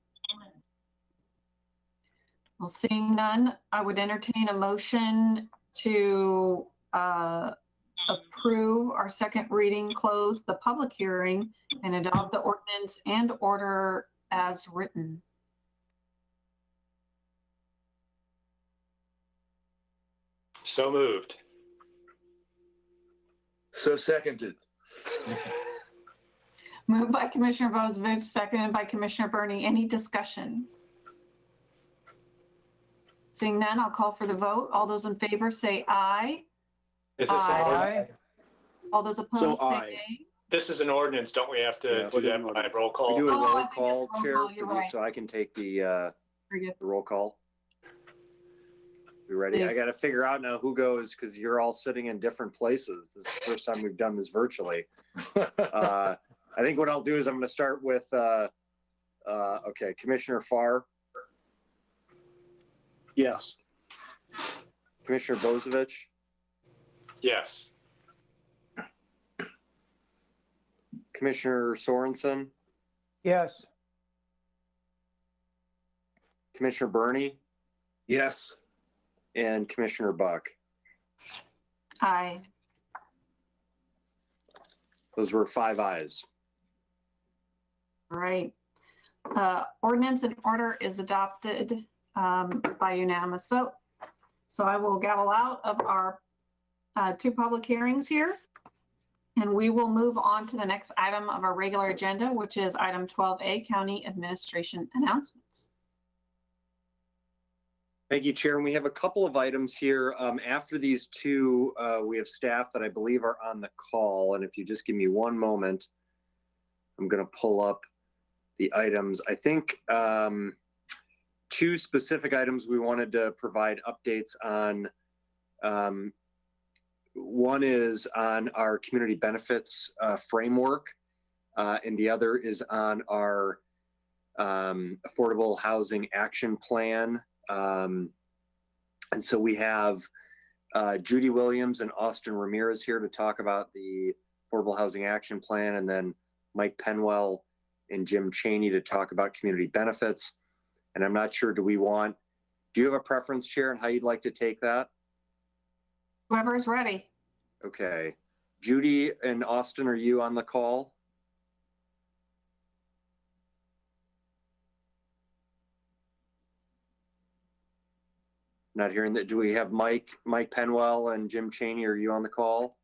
Well, seeing none, I would entertain a motion to approve our second reading, close the public hearing, and adopt the ordinance and order as written. So moved. So seconded. Moved by Commissioner Bozievich, seconded by Commissioner Burney. Any discussion? Seeing none, I'll call for the vote. All those in favor say aye. Is this an Aye. ordinance? All those opposed say aye. nay. This is an ordinance. Don't we have to do that by roll call? We do a Oh, I roll think it's call, roll Chair, call, you're for right. this, so I can take the Very good. roll call. You ready? I got to figure out now who goes, because you're all sitting in different places. This is the first time we've done this virtually. I think what I'll do is I'm going to start with, okay, Commissioner Farr, Yes. Commissioner Bozievich, Yes. Commissioner Sorensen, Yes. Commissioner Burney, Yes. and Commissioner Buck. Aye. Those were 5 ayes. All right. Ordinance and order is adopted by unanimous vote. So I will gavel out of our 2 public hearings here. And we will move on to the next item of our regular agenda, which is item 12A, County Administration Announcements. Thank you, Chair. And we have a couple of items here. After these 2, we have staff that I believe are on the call. And if you just give me one moment, I'm going to pull up the items. I think 2 specific items we wanted to provide updates on. One is on our community benefits framework, and the other is on our Affordable Housing Action Plan. And so we have Judy Williams and Austin Ramirez here to talk about the Affordable Housing Action Plan, and then Mike Penwell and Jim Cheney to talk about community benefits. And I'm not sure, do you have a preference, Chair, on how you'd like to take that? Whoever's ready. Okay. Judy and Austin, are you on the call? Not hearing that. Do we have Mike Penwell and Jim Cheney? Are you on the call?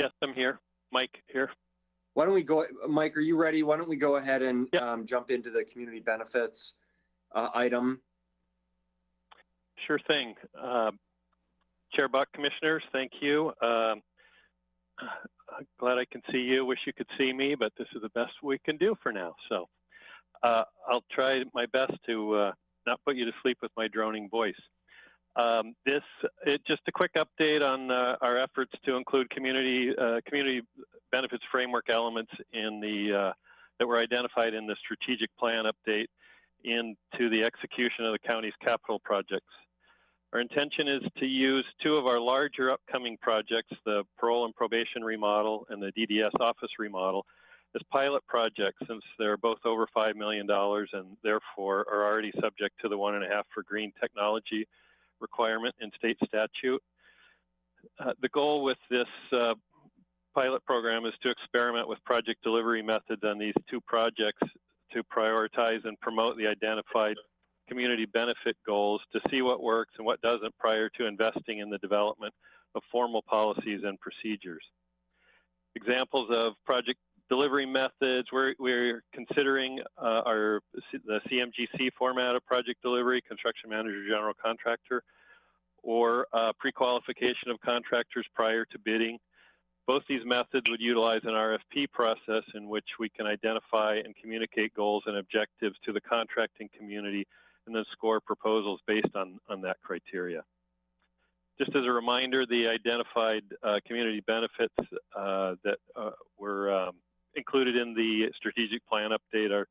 Yes, I'm here. Mike here. Why don't we go, Mike, are you ready? Why don't we go ahead and jump into the community benefits item? Sure thing. Chair Buck, Commissioners, thank you. Glad I can see you. Wish you could see me, but this is the best we can do for now. So I'll try my best to not put you to sleep with my droning voice. Just a quick update on our efforts to include community benefits framework elements in that were identified in the strategic plan update into the execution of the county's capital projects. Our intention is to use two of our larger upcoming projects, the parole and probation remodel and the DDS office remodel, as pilot projects, since they're both over $5 million and therefore are already subject to the 1.5 for green technology requirement in state statute. The goal with this pilot program is to experiment with project delivery methods on these two projects to prioritize and promote the identified community benefit goals, to see what works and what doesn't prior to investing in the development of formal policies and procedures. Examples of project delivery methods, we're considering the CMGC format of project delivery, construction manager, general contractor, or pre-qualification of contractors prior to bidding. Both these methods would utilize an RFP process in which we can identify and communicate goals and objectives to the contracting community and then score proposals based on that criteria. Just as a reminder, the identified community benefits that were included in the strategic plan update are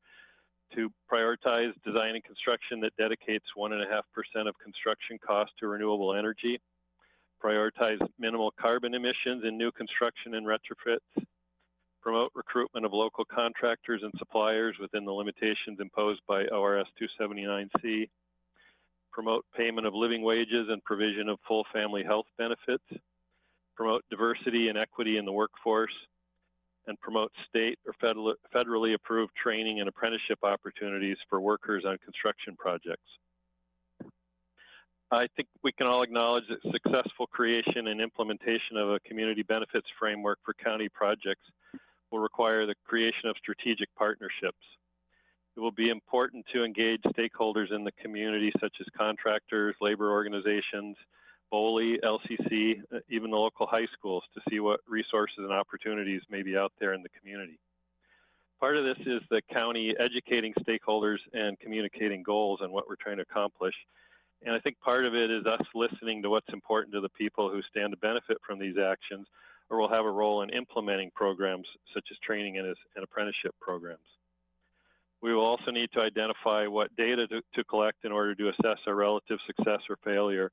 to prioritize design and construction that dedicates 1.5% of construction cost to renewable energy, prioritize minimal carbon emissions in new construction and retrofits, promote recruitment of local contractors and suppliers within the limitations imposed by ORS 279C, promote payment of living wages and provision of full family health benefits, promote diversity and equity in the workforce, and promote state or federally approved training and apprenticeship opportunities for workers on construction projects. I think we can all acknowledge that successful creation and implementation of a community benefits framework for county projects will require the creation of strategic partnerships. It will be important to engage stakeholders in the community, such as contractors, labor organizations, BOLI, LCC, even the local high schools, to see what resources and opportunities may be out there in the community. Part of this is the county educating stakeholders and communicating goals and what we're trying to accomplish. And I think part of it is us listening to what's important to the people who stand to benefit from these actions, or will have a role in implementing programs such as training and apprenticeship programs. We will also need to identify what data to collect in order to assess our relative success or failure,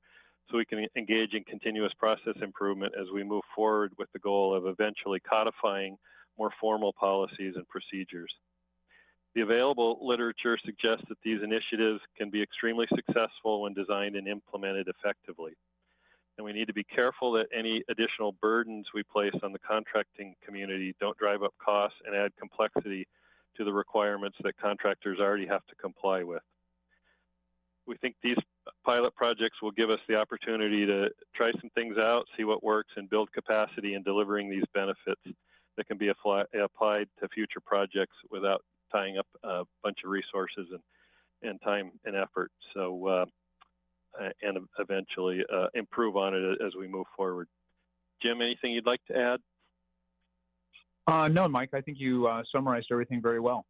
so we can engage in continuous process improvement as we move forward with the goal of eventually codifying more formal policies and procedures. The available literature suggests that these initiatives can be extremely successful when designed and implemented effectively. And we need to be careful that any additional burdens we place on the contracting community don't drive up costs and add complexity to the requirements that contractors already have to comply with. We think these pilot projects will give us the opportunity to try some things out, see what works, and build capacity in delivering these benefits that can be applied to future projects without tying up a bunch of resources and time and effort. So, and eventually improve on it as we move forward. Jim, anything you'd like to add? No, Mike, I think you summarized everything very well.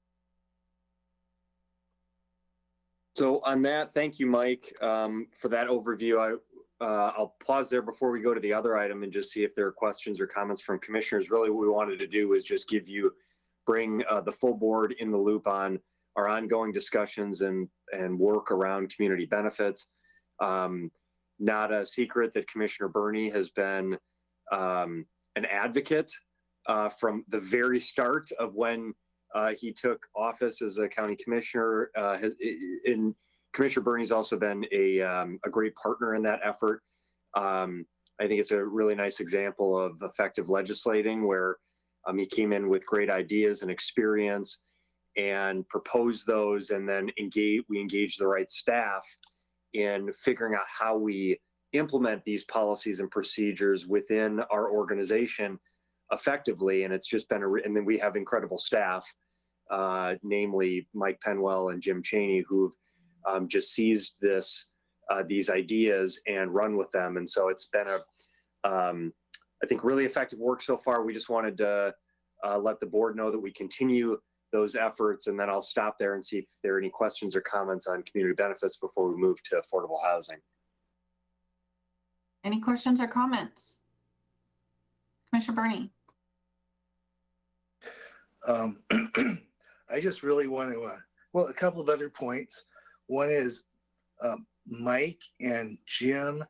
So on that, thank you, Mike, for that overview. I'll pause there before we go to the other item and just see if there are questions or comments from commissioners. Really what we wanted to do is just give you bring the full board in the loop on our ongoing discussions and work around community benefits. Not a secret that Commissioner Berney has been an advocate from the very start of when he took office as a county commissioner. Commissioner Berney's also been a great partner in that effort. I think it's a really nice example of effective legislating where he came in with great ideas and experience and proposed those, and then we engaged the right staff in figuring out how we implement these policies and procedures within our organization effectively. And it's just been and then we have incredible staff, namely Mike Penwell and Jim Cheney, who've just seized these ideas and run with them. And so it's been I think really effective work so far. We just wanted to let the board know that we continue those efforts, and then I'll stop there and see if there are any questions or comments on community benefits before we move to affordable housing. Any questions or comments? Commissioner Berney. I just really want to, well, a couple of other points. One is Mike and Jim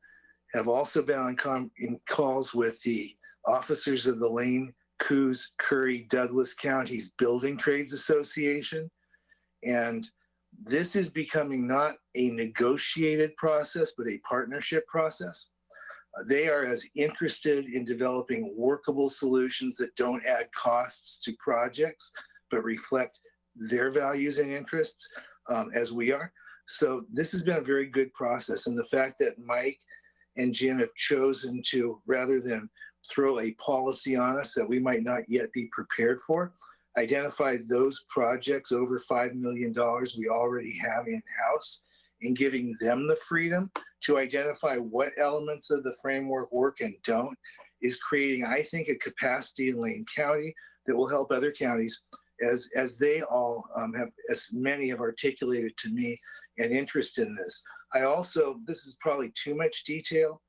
have also been in calls with the officers of the Lane, Coos, Curry, Douglas Counties Building Trades Association. And this is becoming not a negotiated process, but a partnership process. They are as interested in developing workable solutions that don't add costs to projects, but reflect their values and interests as we are. So this has been a very good process. And the fact that Mike and Jim have chosen to, rather than throw a policy on us that we might not yet be prepared for, identify those projects over $5 million we already have in-house, and giving them the freedom to identify what elements of the framework work and don't, is creating, I think, a capacity in Lane County that will help other counties as they all have, as many have articulated to me, an interest in this. I also, this is probably too much detail,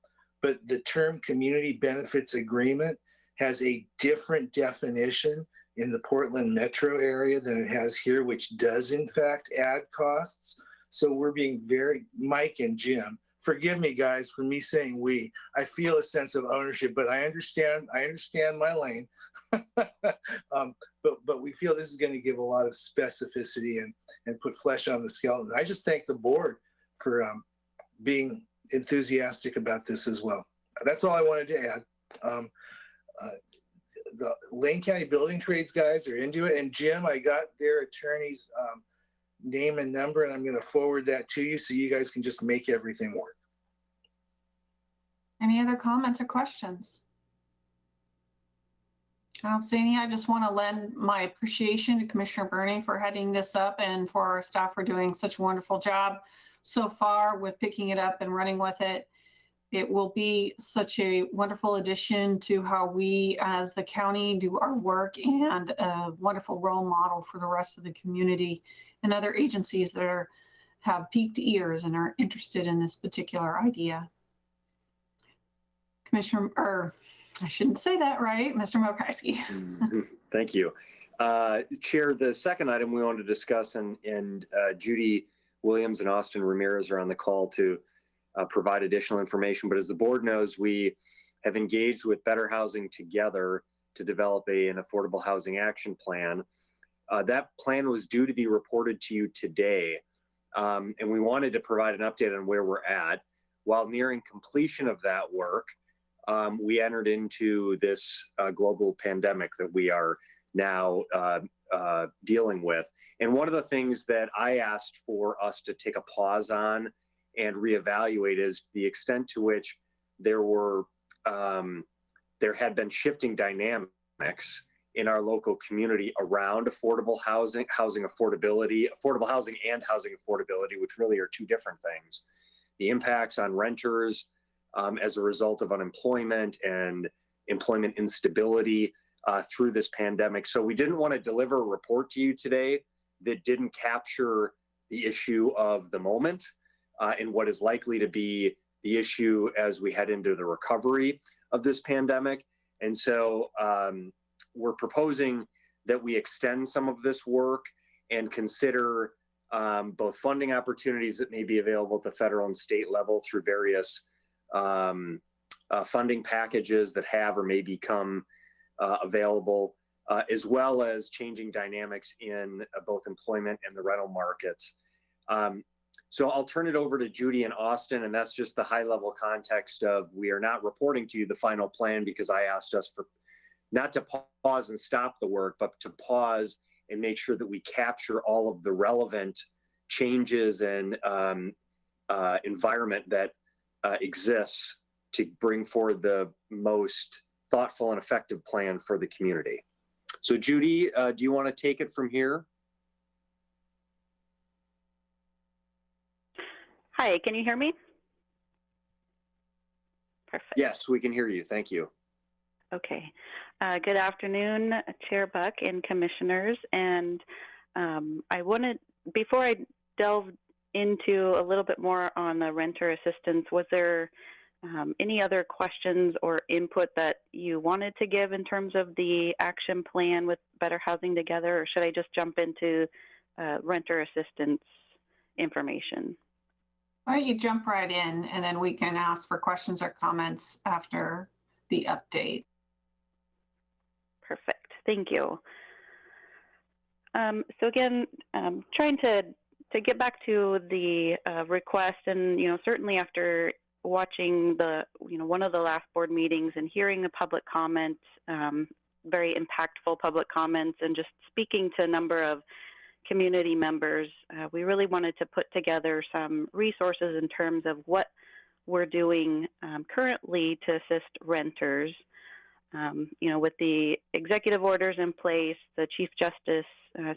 but the term community benefits agreement has a different definition in the Portland metro area than it has here, which does in fact add costs. So we're being very, Mike and Jim, forgive me guys for me saying we, I feel a sense of ownership, but I understand my lane. But we feel this is going to give a lot of specificity and put flesh on the skeleton. I just thank the board for being enthusiastic about this as well. That's all I wanted to add. The Lane County Building Trades guys are into it. And Jim, I got their attorney's name and number, and I'm going to forward that to you so you guys can just make everything work. Any other comments or questions? I don't see any. I just want to lend my appreciation to Commissioner Berney for heading this up and for our staff for doing such a wonderful job so far with picking it up and running with it. It will be such a wonderful addition to how we as the county do our work, and a wonderful role model for the rest of the community and other agencies that have peaked ears and are interested in this particular idea. Commissioner, or I shouldn't say that, right? Mr. Mokryski. Thank you. Chair, the second item we wanted to discuss, and Judy Williams and Austin Ramirez are on the call to provide additional information. But as the board knows, we have engaged with Better Housing Together to develop an affordable housing action plan. That plan was due to be reported to you today. And we wanted to provide an update on where we're at. While nearing completion of that work, we entered into this global pandemic that we are now dealing with. And one of the things that I asked for us to take a pause on and reevaluate is the extent to which there had been shifting dynamics in our local community around affordable housing, affordable housing and housing affordability, which really are two different things. The impacts on renters as a result of unemployment and employment instability through this pandemic. So we didn't want to deliver a report to you today that didn't capture the issue of the moment and what is likely to be the issue as we head into the recovery of this pandemic. And so we're proposing that we extend some of this work and consider both funding opportunities that may be available at the federal and state level through various funding packages that have or may become available, as well as changing dynamics in both employment and the rental markets. So I'll turn it over to Judy and Austin, and that's just the high level context of we are not reporting to you the final plan because I asked us for not to pause and stop the work, but to pause and make sure that we capture all of the relevant changes and environment that exists to bring forward the most thoughtful and effective plan for the community. So Judy, do you want to take it from here? Hi, can you hear me? Perfect. Yes, we can hear you. Thank you. Okay. Good afternoon, Chair Buck and commissioners. And I wanted, before I delve into a little bit more on the renter assistance, was there any other questions or input that you wanted to give in terms of the action plan with Better Housing Together, or should I just jump into renter assistance information? Why don't you jump right in, and then we can ask for questions or comments after the update. Perfect. Thank you. So again, trying to get back to the request, and certainly after watching the one of the last board meetings and hearing the public comments, very impactful public comments, and just speaking to a number of community members, we really wanted to put together some resources in terms of what we're doing currently to assist renters. With the executive orders in place, the Chief Justice,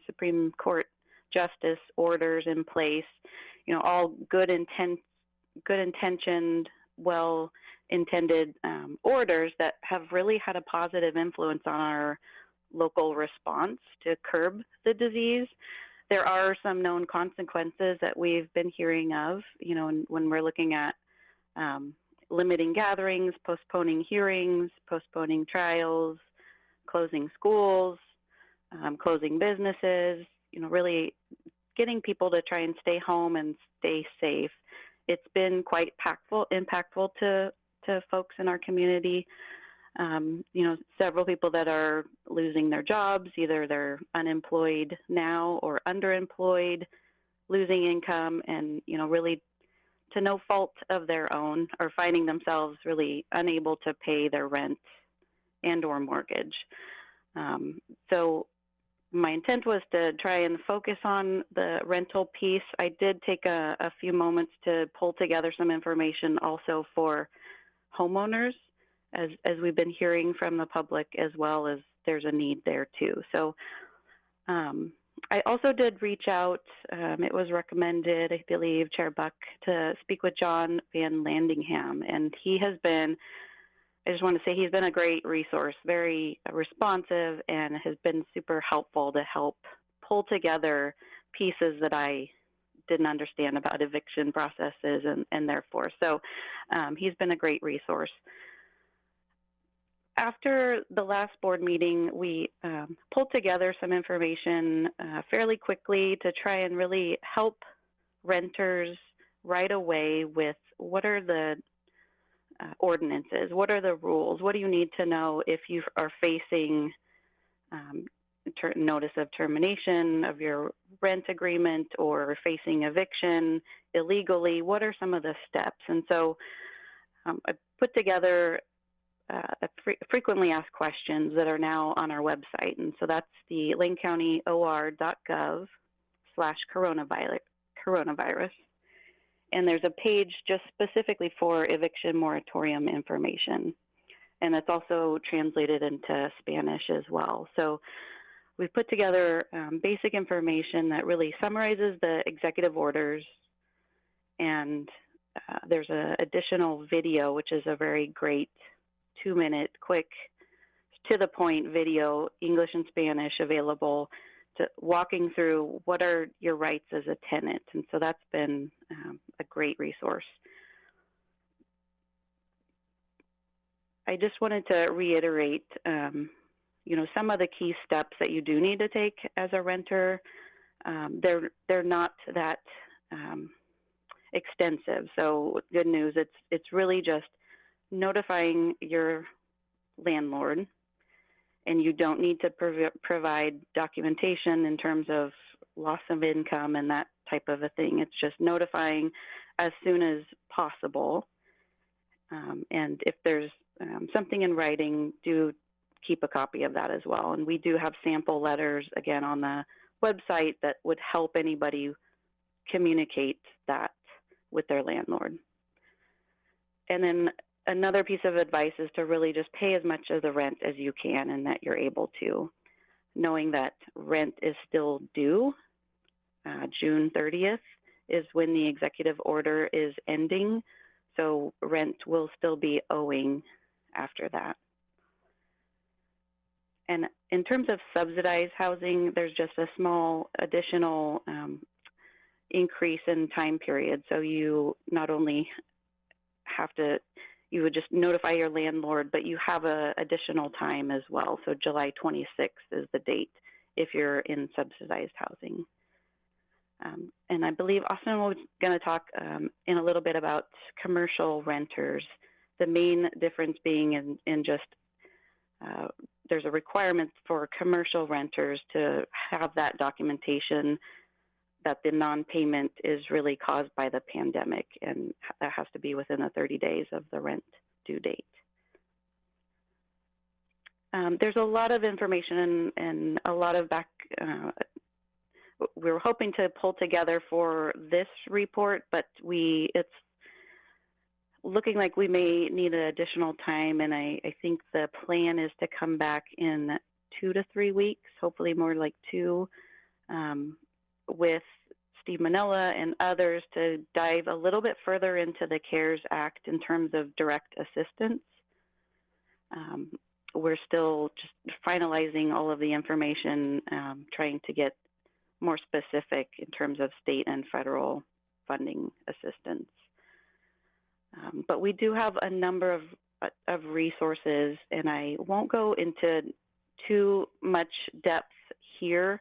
Supreme Court Justice orders in place, all good intentioned, well-intended orders that have really had a positive influence on our local response to curb the disease. There are some known consequences that we've been hearing of, when we're looking at limiting gatherings, postponing hearings, postponing trials, closing schools, closing businesses, really getting people to try and stay home and stay safe. It's been quite impactful to folks in our community. Several people that are losing their jobs, either they're unemployed now or underemployed, losing income, and, really to no fault of their own, or finding themselves really unable to pay their rent and or mortgage. So my intent was to try and focus on the rental piece. I did take a few moments to pull together some information also for homeowners, as we've been hearing from the public, as well as there's a need there too. So I also did reach out. It was recommended, I believe, Chair Buck, to speak with John Van Landingham, and he has been, I just want to say, he's been a great resource, very responsive, and has been super helpful to help pull together pieces that I didn't understand about eviction processes and therefore. So he's been a great resource. After the last board meeting, we pulled together some information fairly quickly to try and really help renters right away with what are the ordinances, what are the rules, what do you need to know if you are facing notice of termination of your rent agreement or facing eviction illegally, what are some of the steps? And so I put together frequently asked questions that are now on our website. And so that's the lanecountyor.gov/coronavirus. And there's a page just specifically for eviction moratorium information. And it's also translated into Spanish as well. So we've put together basic information that really summarizes the executive orders. And there's an additional video, which is a very great 2-minute, quick, to-the-point video, English and Spanish, available to walking through what are your rights as a tenant. And so that's been a great resource. I just wanted to reiterate some of the key steps that you do need to take as a renter, they're not that extensive. So good news, it's really just notifying your landlord, and you don't need to provide documentation in terms of loss of income and that type of a thing. It's just notifying as soon as possible. And if there's something in writing, do keep a copy of that as well. And we do have sample letters, again, on the website that would help anybody communicate that with their landlord. And then another piece of advice is to really just pay as much of the rent as you can and that you're able to, knowing that rent is still due. June 30th is when the executive order is ending, so rent will still be owing after that. And in terms of subsidized housing, there's just a small additional increase in time period. So you not only have to, you would just notify your landlord, but you have a additional time as well. So July 26th is the date if you're in subsidized housing. And I believe Austin was going to talk in a little bit about commercial renters. The main difference being in just there's a requirement for commercial renters to have that documentation that the non-payment is really caused by the pandemic, and that has to be within the 30 days of the rent due date. There's a lot of information and a lot of we were hoping to pull together for this report, but it's looking like we may need additional time, and I think the plan is to come back in 2 to 3 weeks, hopefully more like 2, with Steve Manella and others to dive a little bit further into the CARES Act in terms of direct assistance. We're still just finalizing all of the information, trying to get more specific in terms of state and federal funding assistance. But we do have a number of resources, and I won't go into too much depth here,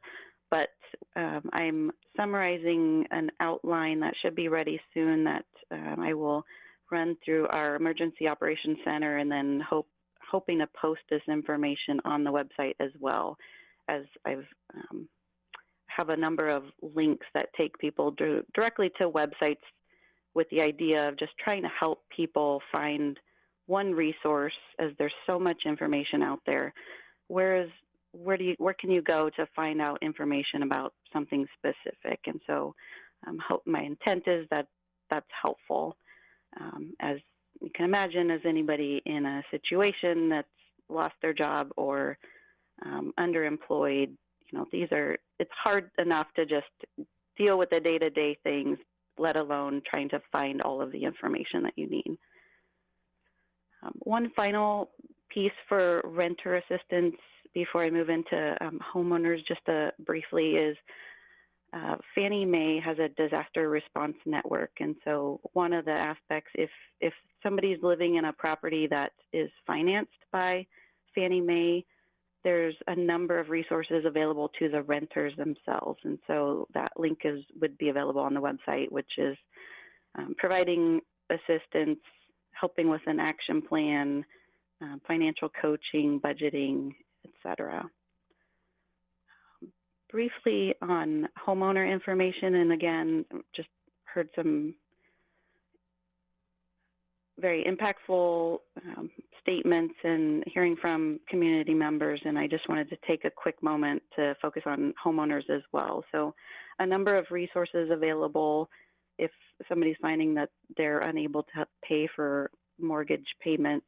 but I'm summarizing an outline that should be ready soon that I will run through our Emergency Operations Center, and then hoping to post this information on the website as well, as I've have a number of links that take people directly to websites with the idea of just trying to help people find one resource, as there's so much information out there. Where can you go to find out information about something specific? And so my intent is that that's helpful. As you can imagine, as anybody in a situation that's lost their job or underemployed, it's hard enough to just deal with the day-to-day things, let alone trying to find all of the information that you need. One final piece for renter assistance before I move into homeowners, just briefly, is Fannie Mae has a disaster response network. And so one of the aspects, if somebody's living in a property that is financed by Fannie Mae, there's a number of resources available to the renters themselves. And so that link would be available on the website, which is providing assistance, helping with an action plan, financial coaching, budgeting, etc. Briefly on homeowner information, and again, just heard some very impactful statements and hearing from community members, and I just wanted to take a quick moment to focus on homeowners as well. So a number of resources available if somebody's finding that they're unable to pay for mortgage payments.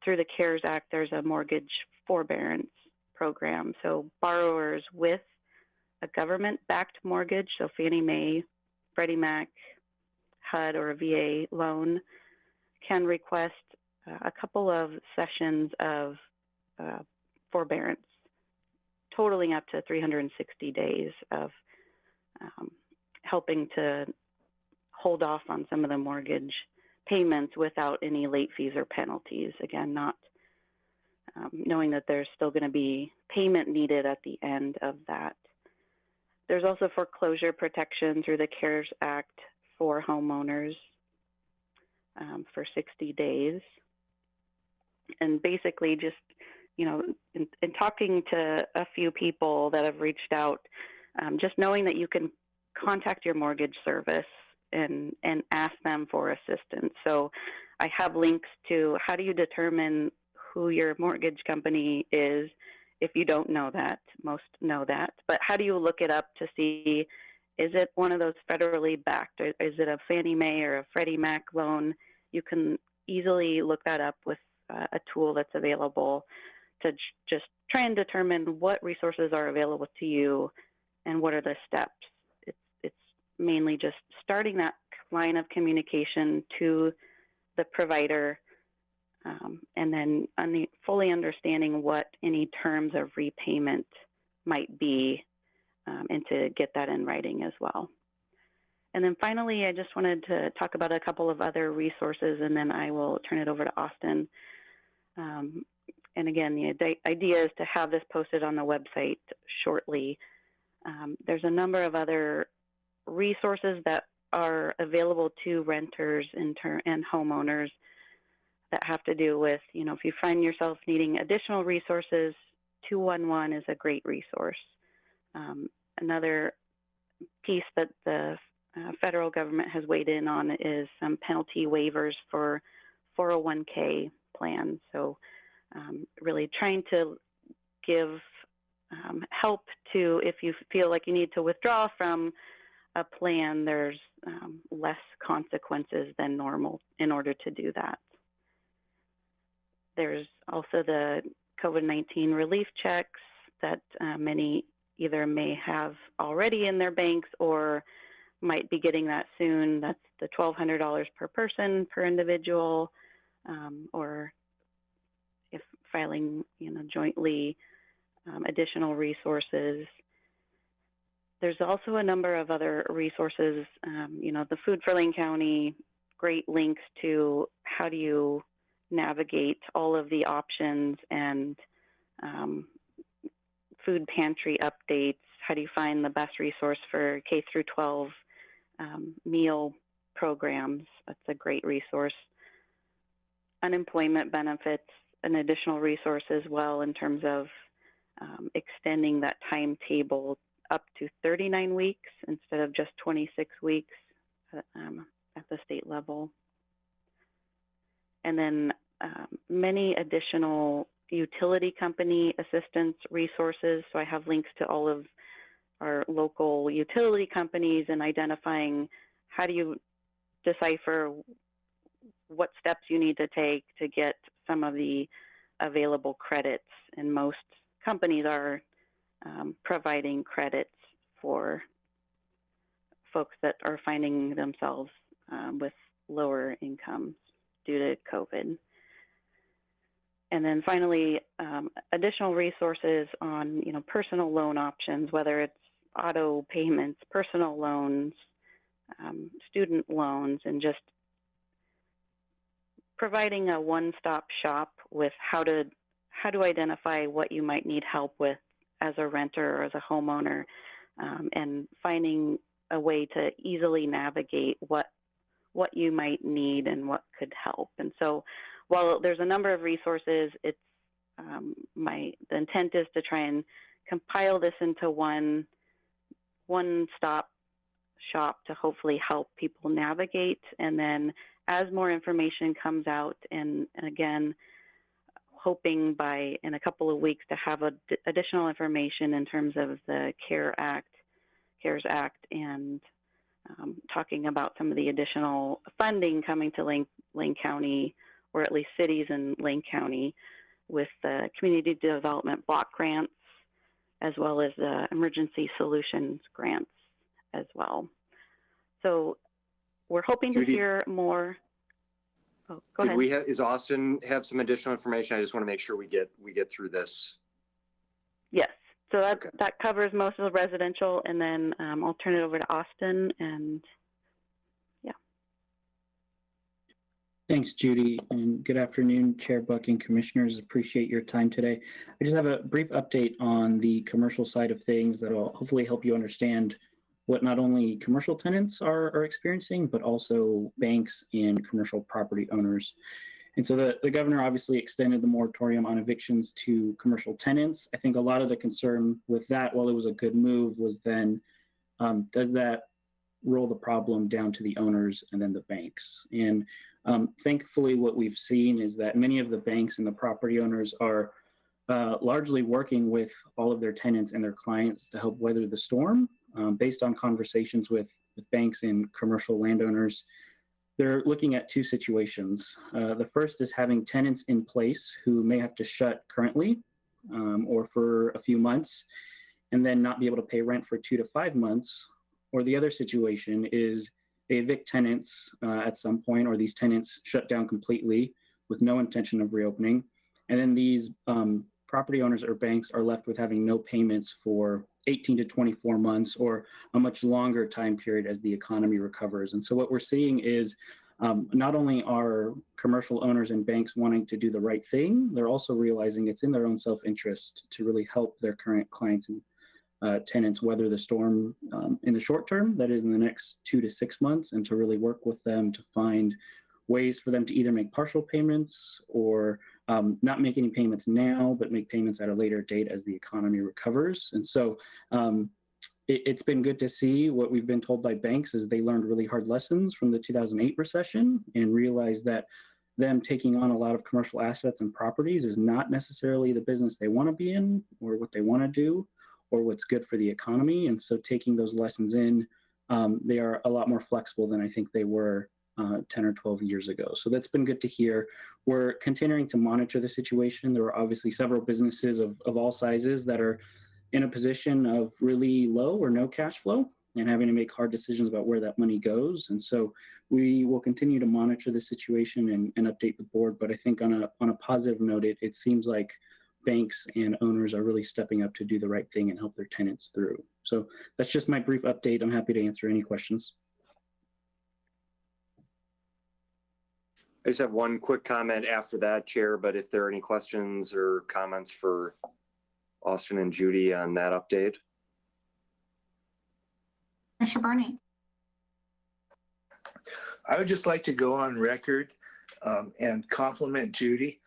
Through the CARES Act, there's a mortgage forbearance program. So borrowers with a government-backed mortgage, so Fannie Mae, Freddie Mac, HUD, or a VA loan, can request a couple of sessions of forbearance, totaling up to 360 days of helping to hold off on some of the mortgage payments without any late fees or penalties. Again, not knowing that there's still going to be payment needed at the end of that. There's also foreclosure protection through the CARES Act for homeowners for 60 days. And basically just, you know, in talking to a few people that have reached out, just knowing that you can contact your mortgage service and ask them for assistance. So I have links to how do you determine who your mortgage company is if you don't know that. Most know that. But how do you look it up to see, is it one of those federally backed, or is it a Fannie Mae or a Freddie Mac loan? You can easily look that up with a tool that's available to just try and determine what resources are available to you and what are the steps. It's mainly just starting that line of communication to the provider, and then fully understanding what any terms of repayment might be, and to get that in writing as well. And then finally, I just wanted to talk about a couple of other resources, and then I will turn it over to Austin. And again, the idea is to have this posted on the website shortly. There's a number of other resources that are available to renters and homeowners that have to do with, you know, if you find yourself needing additional resources, 211 is a great resource. Another piece that the federal government has weighed in on is some penalty waivers for 401k plans. So really trying to give help to, if you feel like you need to withdraw from a plan, there's less consequences than normal in order to do that. There's also the COVID-19 relief checks that many either may have already in their banks or might be getting that soon. That's the $1,200 per person per individual, or if filing, you know, jointly additional resources. There's also a number of other resources, you know, the Food for Lane County, great links to how do you navigate all of the options and food pantry updates. How do you find the best resource for K through 12 meal programs? That's a great resource. Unemployment benefits, an additional resource as well in terms of extending that timetable up to 39 weeks instead of just 26 weeks at the state level. And then many additional utility company assistance resources. So I have links to all of our local utility companies and identifying how do you decipher what steps you need to take to get some of the available credits. And most companies are providing credits for folks that are finding themselves with lower incomes due to COVID. And then finally, additional resources on, you know, personal loan options, whether it's auto payments, personal loans, student loans, and just providing a one-stop shop with how to identify what you might need help with as a renter or as a homeowner, and finding a way to easily navigate what you might need and what could help. And so while there's a number of resources, it's the intent is to try and compile this into one-stop shop to hopefully help people navigate. And then as more information comes out, and again, hoping in a couple of weeks to have additional information in terms of the CARES Act, and talking about some of the additional funding coming to Lane County, or at least cities in Lane County, with the community development block grants, as well as the emergency solutions grants as well. So we're hoping to hear more. Oh, go ahead. Is Austin have some additional information? I just want to make sure we get through this. Yes. So that covers most of the residential, and then I'll turn it over to Austin, and yeah. Thanks, Judy, and good afternoon, Chair Buck and Commissioners. Appreciate your time today. I just have a brief update on the commercial side of things that will hopefully help you understand what not only commercial tenants are experiencing, but also banks and commercial property owners. And so the governor obviously extended the moratorium on evictions to commercial tenants. I think a lot of the concern with that, while it was a good move, was then does that roll the problem down to the owners and then the banks? And thankfully, what we've seen is that many of the banks and the property owners are largely working with all of their tenants and their clients to help weather the storm. Based on conversations with banks and commercial landowners, they're looking at two situations. The first is having tenants in place who may have to shut currently or for a few months and then not be able to pay rent for 2 to 5 months. Or the other situation is they evict tenants at some point, or these tenants shut down completely with no intention of reopening. And then these property owners or banks are left with having no payments for 18 to 24 months or a much longer time period as the economy recovers. And so what we're seeing is not only are commercial owners and banks wanting to do the right thing, they're also realizing it's in their own self-interest to really help their current clients and tenants weather the storm in the short term, that is in the next 2 to 6 months, and to really work with them to find ways for them to either make partial payments or not make any payments now, but make payments at a later date as the economy recovers. And so it's been good to see. What we've been told by banks is they learned really hard lessons from the 2008 recession and realized that them taking on a lot of commercial assets and properties is not necessarily the business they want to be in or what they want to do or what's good for the economy. And so taking those lessons in, they are a lot more flexible than I think they were 10 or 12 years ago. So that's been good to hear. We're continuing to monitor the situation. There are obviously several businesses of all sizes that are in a position of really low or no cash flow and having to make hard decisions about where that money goes. And so we will continue to monitor the situation and update the board. But I think on a positive note, it seems like banks and owners are really stepping up to do the right thing and help their tenants through. So that's just my brief update. I'm happy to answer any questions. I just have one quick comment after that, Chair, but if there are any questions or comments for Austin and Judy on that update. Commissioner Berney. I would just like to go on record and compliment Judy.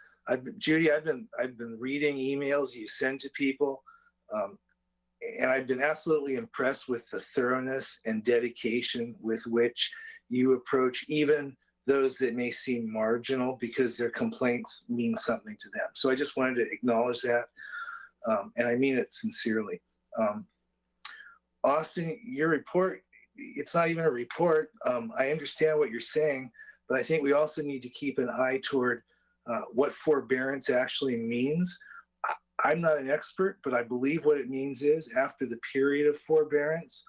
Judy, I've been reading emails you send to people, and I've been absolutely impressed with the thoroughness and dedication with which you approach even those that may seem marginal because their complaints mean something to them. So I just wanted to acknowledge that, and I mean it sincerely. Austin, your report, it's not even a report. I understand what you're saying, but I think we also need to keep an eye toward what forbearance actually means. I'm not an expert, but I believe what it means is after the period of forbearance,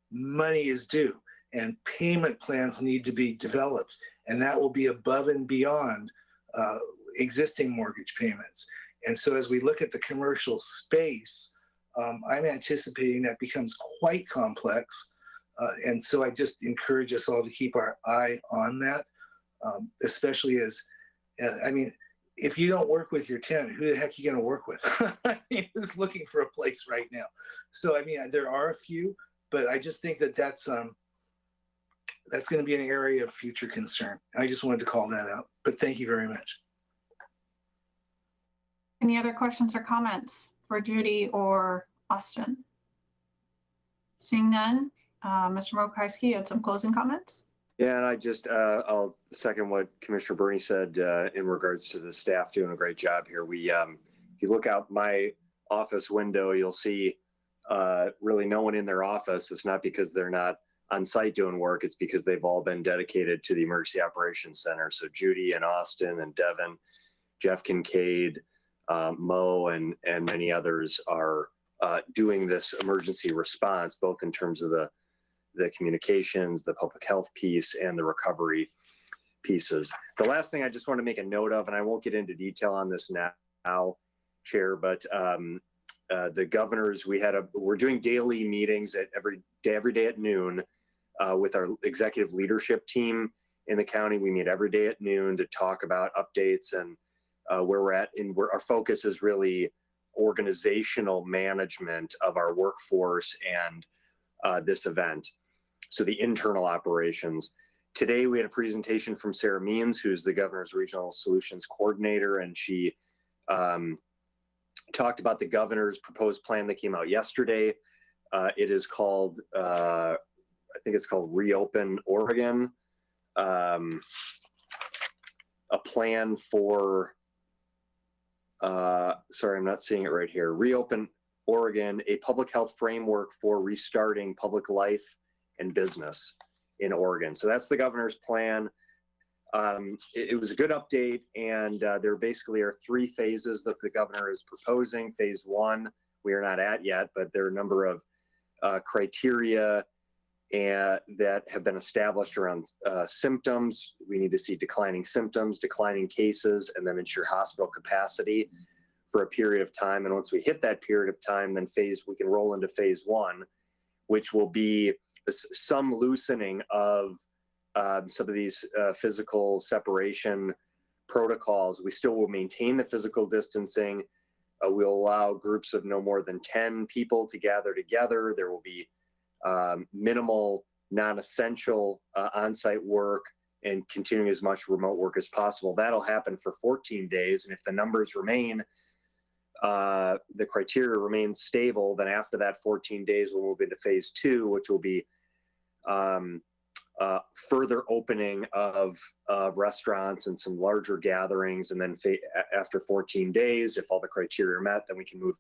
money is due and payment plans need to be developed. And that will be above and beyond existing mortgage payments. And so as we look at the commercial space, I'm anticipating that becomes quite complex. And so I just encourage us all to keep our eye on that, especially as, I mean, if you don't work with your tenant, who the heck are you going to work with? I mean, who's looking for a place right now? So, I mean, there are a few, but I just think that that's going to be an area of future concern. I just wanted to call that out, but thank you very much. Any other questions or comments for Judy or Austin? Seeing none, Mr. Mokowski, you had some closing comments? Yeah, and I just, I'll second what Commissioner Berney said in regards to the staff doing a great job here. We, if you look out my office window, you'll see really no one in their office. It's not because they're not on site doing work. It's because they've all been dedicated to the Emergency Operations Center. So Judy and Austin and Devin, Jeff Kincaid, Mo, and many others are doing this emergency response, both in terms of the communications, the public health piece, and the recovery pieces. The last thing I just want to make a note of, and I won't get into detail on this now, Chair, but the governors, we're doing daily meetings at every day at noon with our executive leadership team, in the county. We meet every day at noon to talk about updates and where we're at. And our focus is really organizational management of our workforce and this event. So the internal operations. Today we had a presentation from Sarah Means, who's the governor's regional solutions coordinator, and she talked about the governor's proposed plan that came out yesterday. It is called, I think it's called Reopen Oregon, a plan for, sorry, I'm not seeing it right here. Reopen Oregon, a public health framework for restarting public life and business in Oregon. So that's the governor's plan. It was a good update, and there basically are 3 phases that the governor is proposing. Phase 1, we are not at yet, but there are a number of criteria that have been established around symptoms. We need to see declining symptoms, declining cases, and then ensure hospital capacity for a period of time. And once we hit that period of time, then we can roll into phase 1, which will be some loosening of some of these physical separation protocols. We still will maintain the physical distancing. We'll allow groups of no more than 10 people to gather together. There will be minimal, non-essential on-site work and continuing as much remote work as possible. That'll happen for 14 days. And if the numbers remain, the criteria remains stable, then after that 14 days, we'll move into phase 2, which will be further opening of restaurants and some larger gatherings. And then after 14 days, if all the criteria are met, then we can move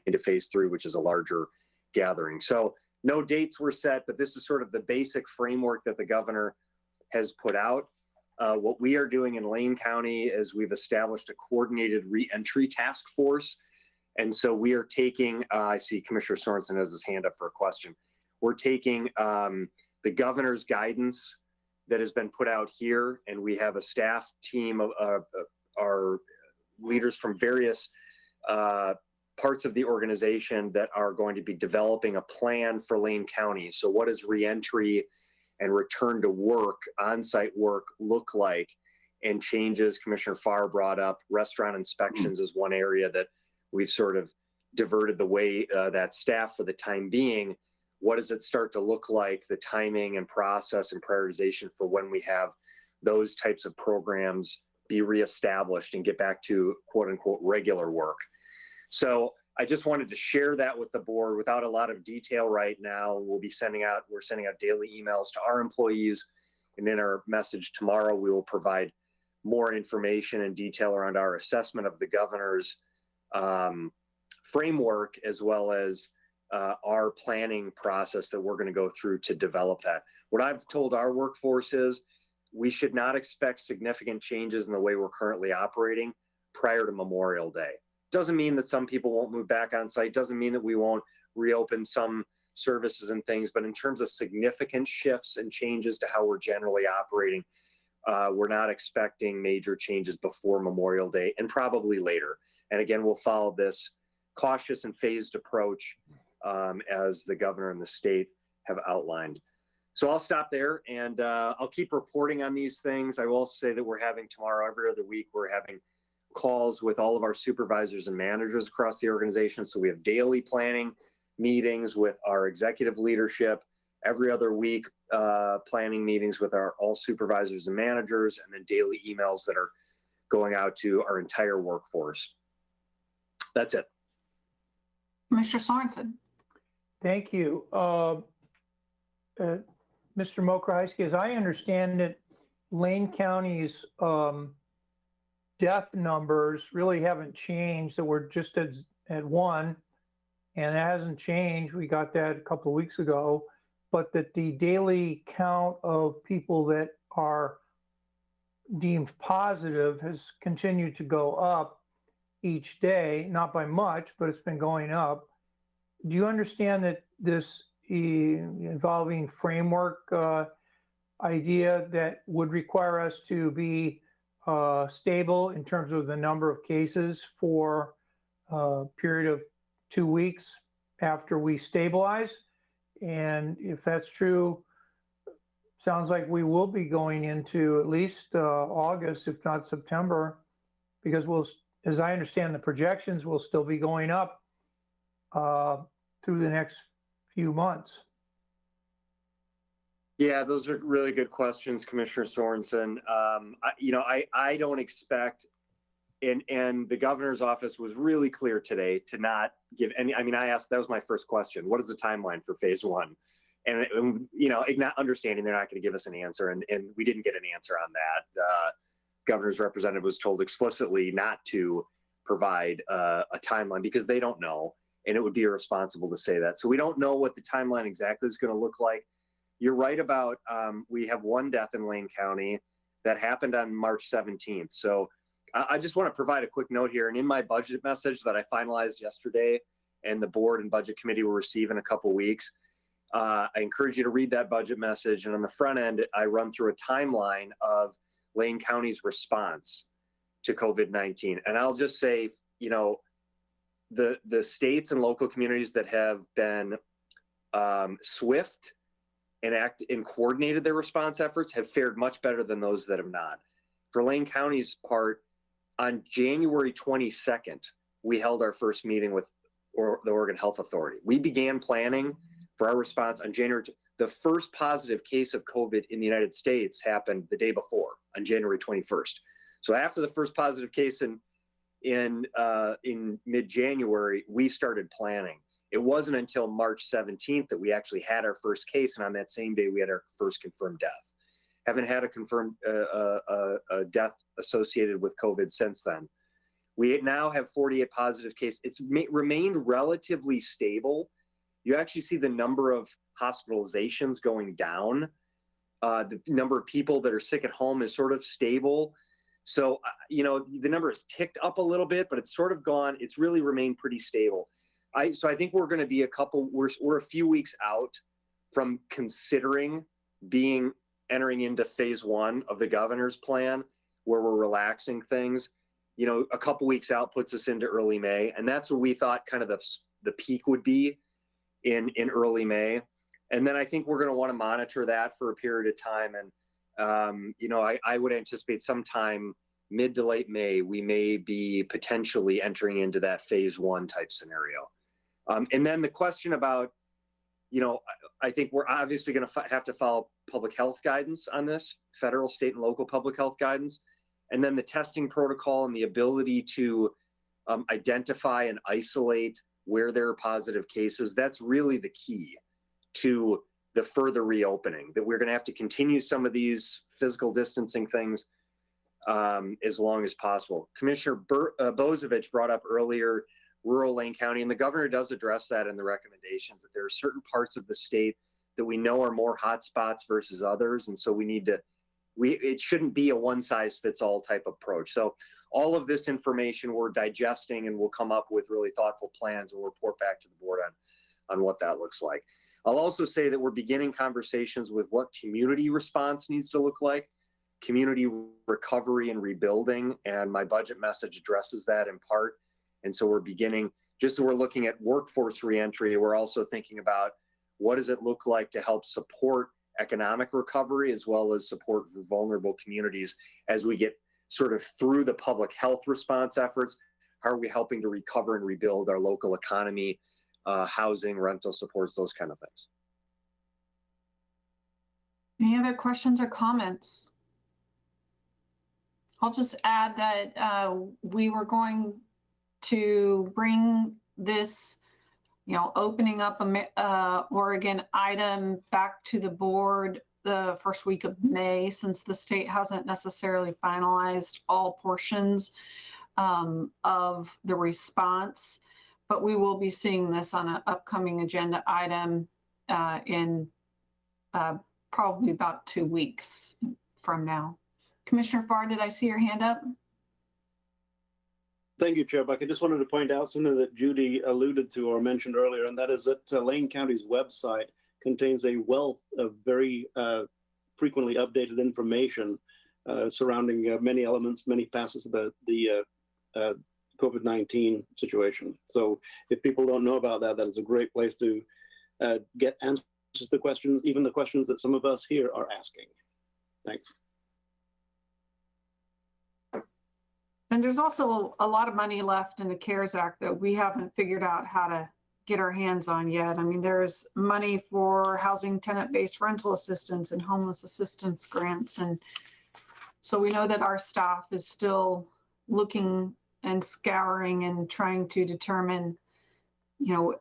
into phase 3, which is a larger gathering. So no dates were set, but this is sort of the basic framework that the governor has put out. What we are doing in Lane County is we've established a coordinated reentry task force. And so we are taking, I see Commissioner Sorensen has his hand up for a question. We're taking the governor's guidance that has been put out here, and we have a staff team of our leaders from various parts of the organization that are going to be developing a plan for Lane County. So what does reentry and return to work, on-site work look like? And changes, Commissioner Farr brought up restaurant inspections is one area that we've sort of diverted the way that staff for the time being. What does it start to look like, the timing and process and prioritization for when we have those types of programs be reestablished and get back to quote unquote regular work? So I just wanted to share that with the board without a lot of detail right now. We're sending out daily emails to our employees, and in our message tomorrow, we will provide more information and detail around our assessment of the governor's framework, as well as our planning process that we're going to go through to develop that. What I've told our workforce is we should not expect significant changes in the way we're currently operating prior to Memorial Day. Doesn't mean that some people won't move back on site, doesn't mean that we won't reopen some services and things, but in terms of significant shifts and changes to how we're generally operating, we're not expecting major changes before Memorial Day and probably later. And again, we'll follow this cautious and phased approach as the governor and the state have outlined. So I'll stop there, and I'll keep reporting on these things. I will also say that we're having tomorrow, every other week, we're having calls with all of our supervisors and managers across the organization. So we have daily planning meetings with our executive leadership, every other week planning meetings with all supervisors and managers, and then daily emails that are going out to our entire workforce. That's it. Commissioner Sorensen. Thank you. Mr. Mokrahysky, as I understand it, Lane County's death numbers really haven't changed, so we're just at 1, and it hasn't changed. We got that a couple of weeks ago, but that the daily count of people that are deemed positive has continued to go up each day, not by much, but it's been going up. Do you understand that this evolving framework idea that would require us to be stable in terms of the number of cases for a period of 2 weeks after we stabilize? And if that's true, sounds like we will be going into at least August, if not September, because as I understand the projections, will still be going up through the next few months. Yeah, those are really good questions, Commissioner Sorensen. I don't expect, and the governor's office was really clear today to not give any, I asked, that was my first question. What is the timeline for phase one? And not understanding they're not going to give us an answer. And we didn't get an answer on that. Governor's representative was told explicitly not to provide a timeline because they don't know. And it would be irresponsible to say that. So we don't know what the timeline exactly is going to look like. You're right about, we have one death in Lane County that happened on March 17th. So I just want to provide a quick note here. And in my budget message that I finalized yesterday and the board and budget committee will receive in a couple weeks, I encourage you to read that budget message. And on the front end, I run through a timeline of Lane County's response to COVID-19. And I'll just say, the states and local communities that have been swift and coordinated their response efforts have fared much better than those that have not. For Lane County's part, on January 22nd, we held our first meeting with the Oregon Health Authority. We began planning for our response on January. The first positive case of COVID in the United States happened the day before, on January 21st. So after the first positive case in mid-January, we started planning. It wasn't until March 17th that we actually had our first case, and on that same day, we had our first confirmed death. Haven't had a confirmed death associated with COVID since then. We now have 48 positive cases. It's remained relatively stable. You actually see the number of hospitalizations going down. The number of people that are sick at home is sort of stable. So, the number has ticked up a little bit, but it's sort of gone. It's really remained pretty stable. So I think we're going to be we're a few weeks out from considering entering into phase one of the governor's plan, where we're relaxing things. A couple weeks out puts us into early May, and that's where we thought kind of the peak would be in early May. And then I think we're going to want to monitor that for a period of time. And, I would anticipate sometime mid to late May, we may be potentially entering into that phase one type scenario. And then the question about, I think we're obviously going to have to follow public health guidance on this, federal, state, and local public health guidance. And then the testing protocol and the ability to identify and isolate where there are positive cases, that's really the key to the further reopening, that we're going to have to continue some of these physical distancing things as long as possible. Commissioner Bozievich brought up earlier rural Lane County, and the governor does address that in the recommendations, that there are certain parts of the state that we know are more hotspots versus others. And so it shouldn't be a one size fits all type approach. So all of this information we're digesting, and we'll come up with really thoughtful plans and we'll report back to the board on what that looks like. I'll also say that we're beginning conversations with what community response needs to look like, community recovery and rebuilding, and my budget message addresses that in part. And so we're beginning, just as we're looking at workforce reentry, we're also thinking about what does it look like to help support economic recovery as well as support vulnerable communities as we get sort of through the public health response efforts. How are we helping to recover and rebuild our local economy, housing, rental supports, those kind of things. Any other questions or comments? I'll just add that we were going to bring this, opening up Oregon item back to the board the first week of May, since the state hasn't necessarily finalized all portions of the response. But we will be seeing this on an upcoming agenda item in probably about 2 weeks from now. Commissioner Farr, did I see your hand up? Thank you, Chair Buck. I just wanted to point out something that Judy alluded to or mentioned earlier, and that is that Lane County's website contains a wealth of very frequently updated information surrounding many elements, many facets of the COVID-19 situation. So if people don't know about that, that is a great place to get answers the questions, even the questions that some of us here are asking. Thanks. And there's also a lot of money left in the CARES Act that we haven't figured out how to get our hands on yet. I mean, there's money for housing tenant-based rental assistance and homeless assistance grants. And so we know that our staff is still looking and scouring and trying to determine, you know,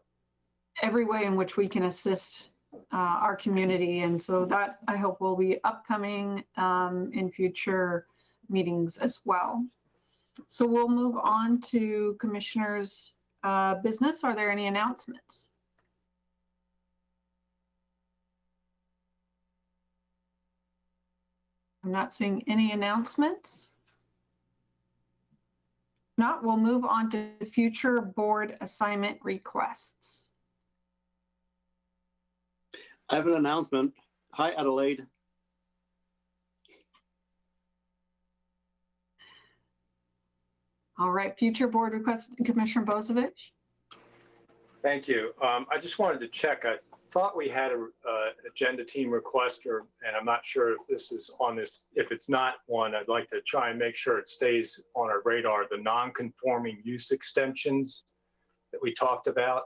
every way in which we can assist our community. And so that, I hope, will be upcoming in future meetings as well. So we'll move on to Commissioners' business. Are there any announcements? I'm not seeing any announcements. Not, we'll move on to future board assignment requests. I have an announcement. Hi, Adelaide. All right, future board requests, Commissioner Bozievich. Thank you. I just wanted to check. I thought we had a agenda team request, and I'm not sure if this is on this. If it's not one, I'd like to try and make sure it stays on our radar. The non-conforming use extensions that we talked about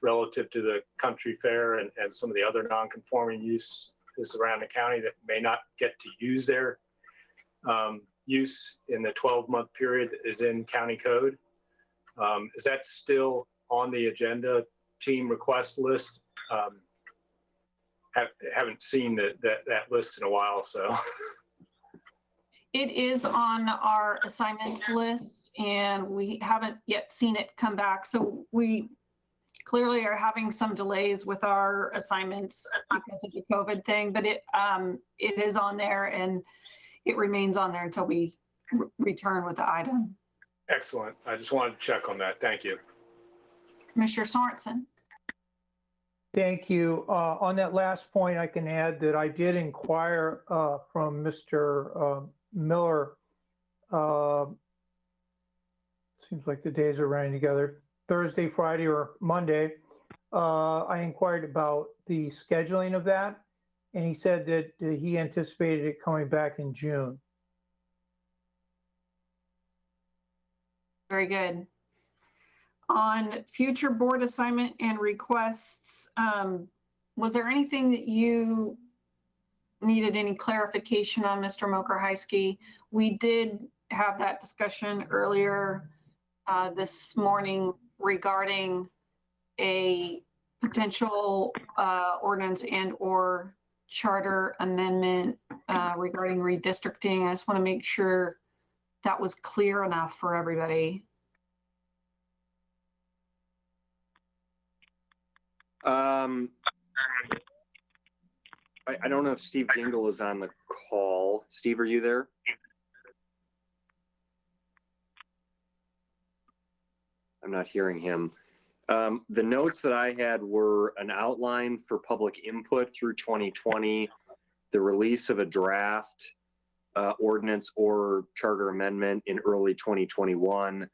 relative to the country fair and some of the other non-conforming uses around the county that may not get to use their use in the 12-month period that is in county code. Is that still on the agenda team request list? Haven't seen that list in a while, so. It is on our assignments list and we haven't yet seen it come back. So we clearly are having some delays with our assignments because of the COVID thing, but it is on there and it remains on there until we return with the item. Excellent. I just wanted to check on that. Thank you. Commissioner Sorensen. Thank you. On that last point, I can add that I did inquire from Mr. Miller. Seems like the days are running together. Thursday, Friday, or Monday. I inquired about the scheduling of that, and he said that he anticipated it coming back in June. Very good. On future board assignment and requests, was there anything that you needed any clarification on, Mr. Mokrzycki? We did have that discussion earlier this morning regarding a potential ordinance and or charter amendment regarding redistricting. I just want to make sure that was clear enough for everybody. I don't know if Steve Dingle is on the call. Steve, are you there? I'm not hearing him. The notes that I had were an outline for public input through 2020, the release of a draft ordinance or charter amendment in early 2021,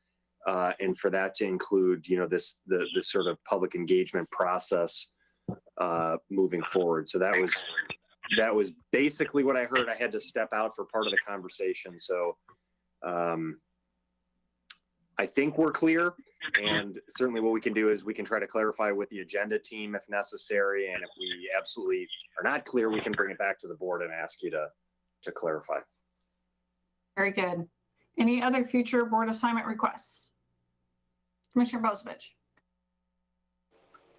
and for that to include, you know, the sort of public engagement process moving forward. So that was basically what I heard. I had to step out for part of the conversation. So I think we're clear, and certainly what we can do is we can try to clarify with the agenda team if necessary. And if we absolutely are not clear, we can bring it back to the board and ask you to clarify. Very good. Any other future board assignment requests? Commissioner Bozievich.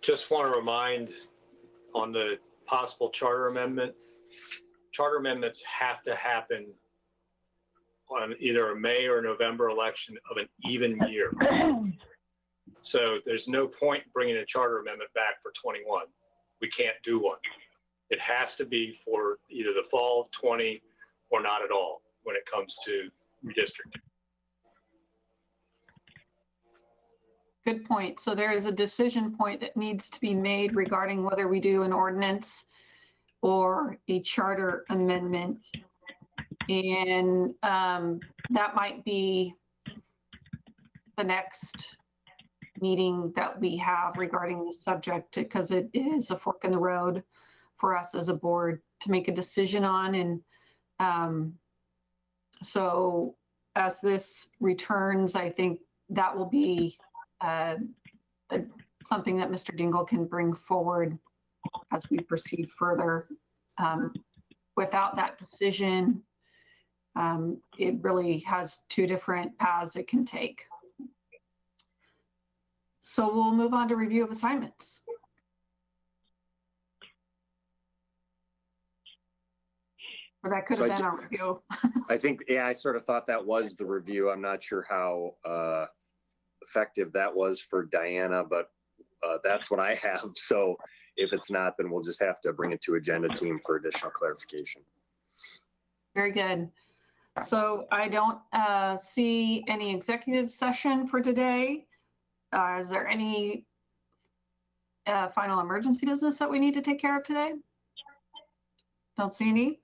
Just want to remind on the possible charter amendment, charter amendments have to happen on either a May or November election of an even year. So there's no point bringing a charter amendment back for 21. We can't do one. It has to be for either the fall of 20 or not at all when it comes to redistricting. Good point. So there is a decision point that needs to be made regarding whether we do an ordinance or a charter amendment. And that might be the next meeting that we have regarding this subject, because it is a fork in the road for us as a board to make a decision on. And so as this returns, I think that will be something that Mr. Dingle can bring forward as we proceed further. Without that decision, it really has two different paths it can take. So we'll move on to review of assignments. Or that could So have I been our review. I think, yeah, I sort of thought that was the review. I'm not sure how effective that was for Diana, but that's what I have. So if it's not, then we'll just have to bring it to agenda team for additional clarification. Very good. So I don't see any executive session for today. Is there any final emergency business that we need to take care of today? Don't see any.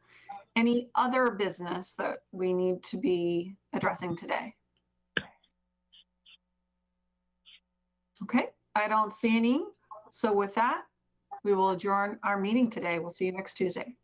Any other business that we need to be addressing today? Okay, I don't see any. So with that, we will adjourn our meeting today. We'll see you next Tuesday.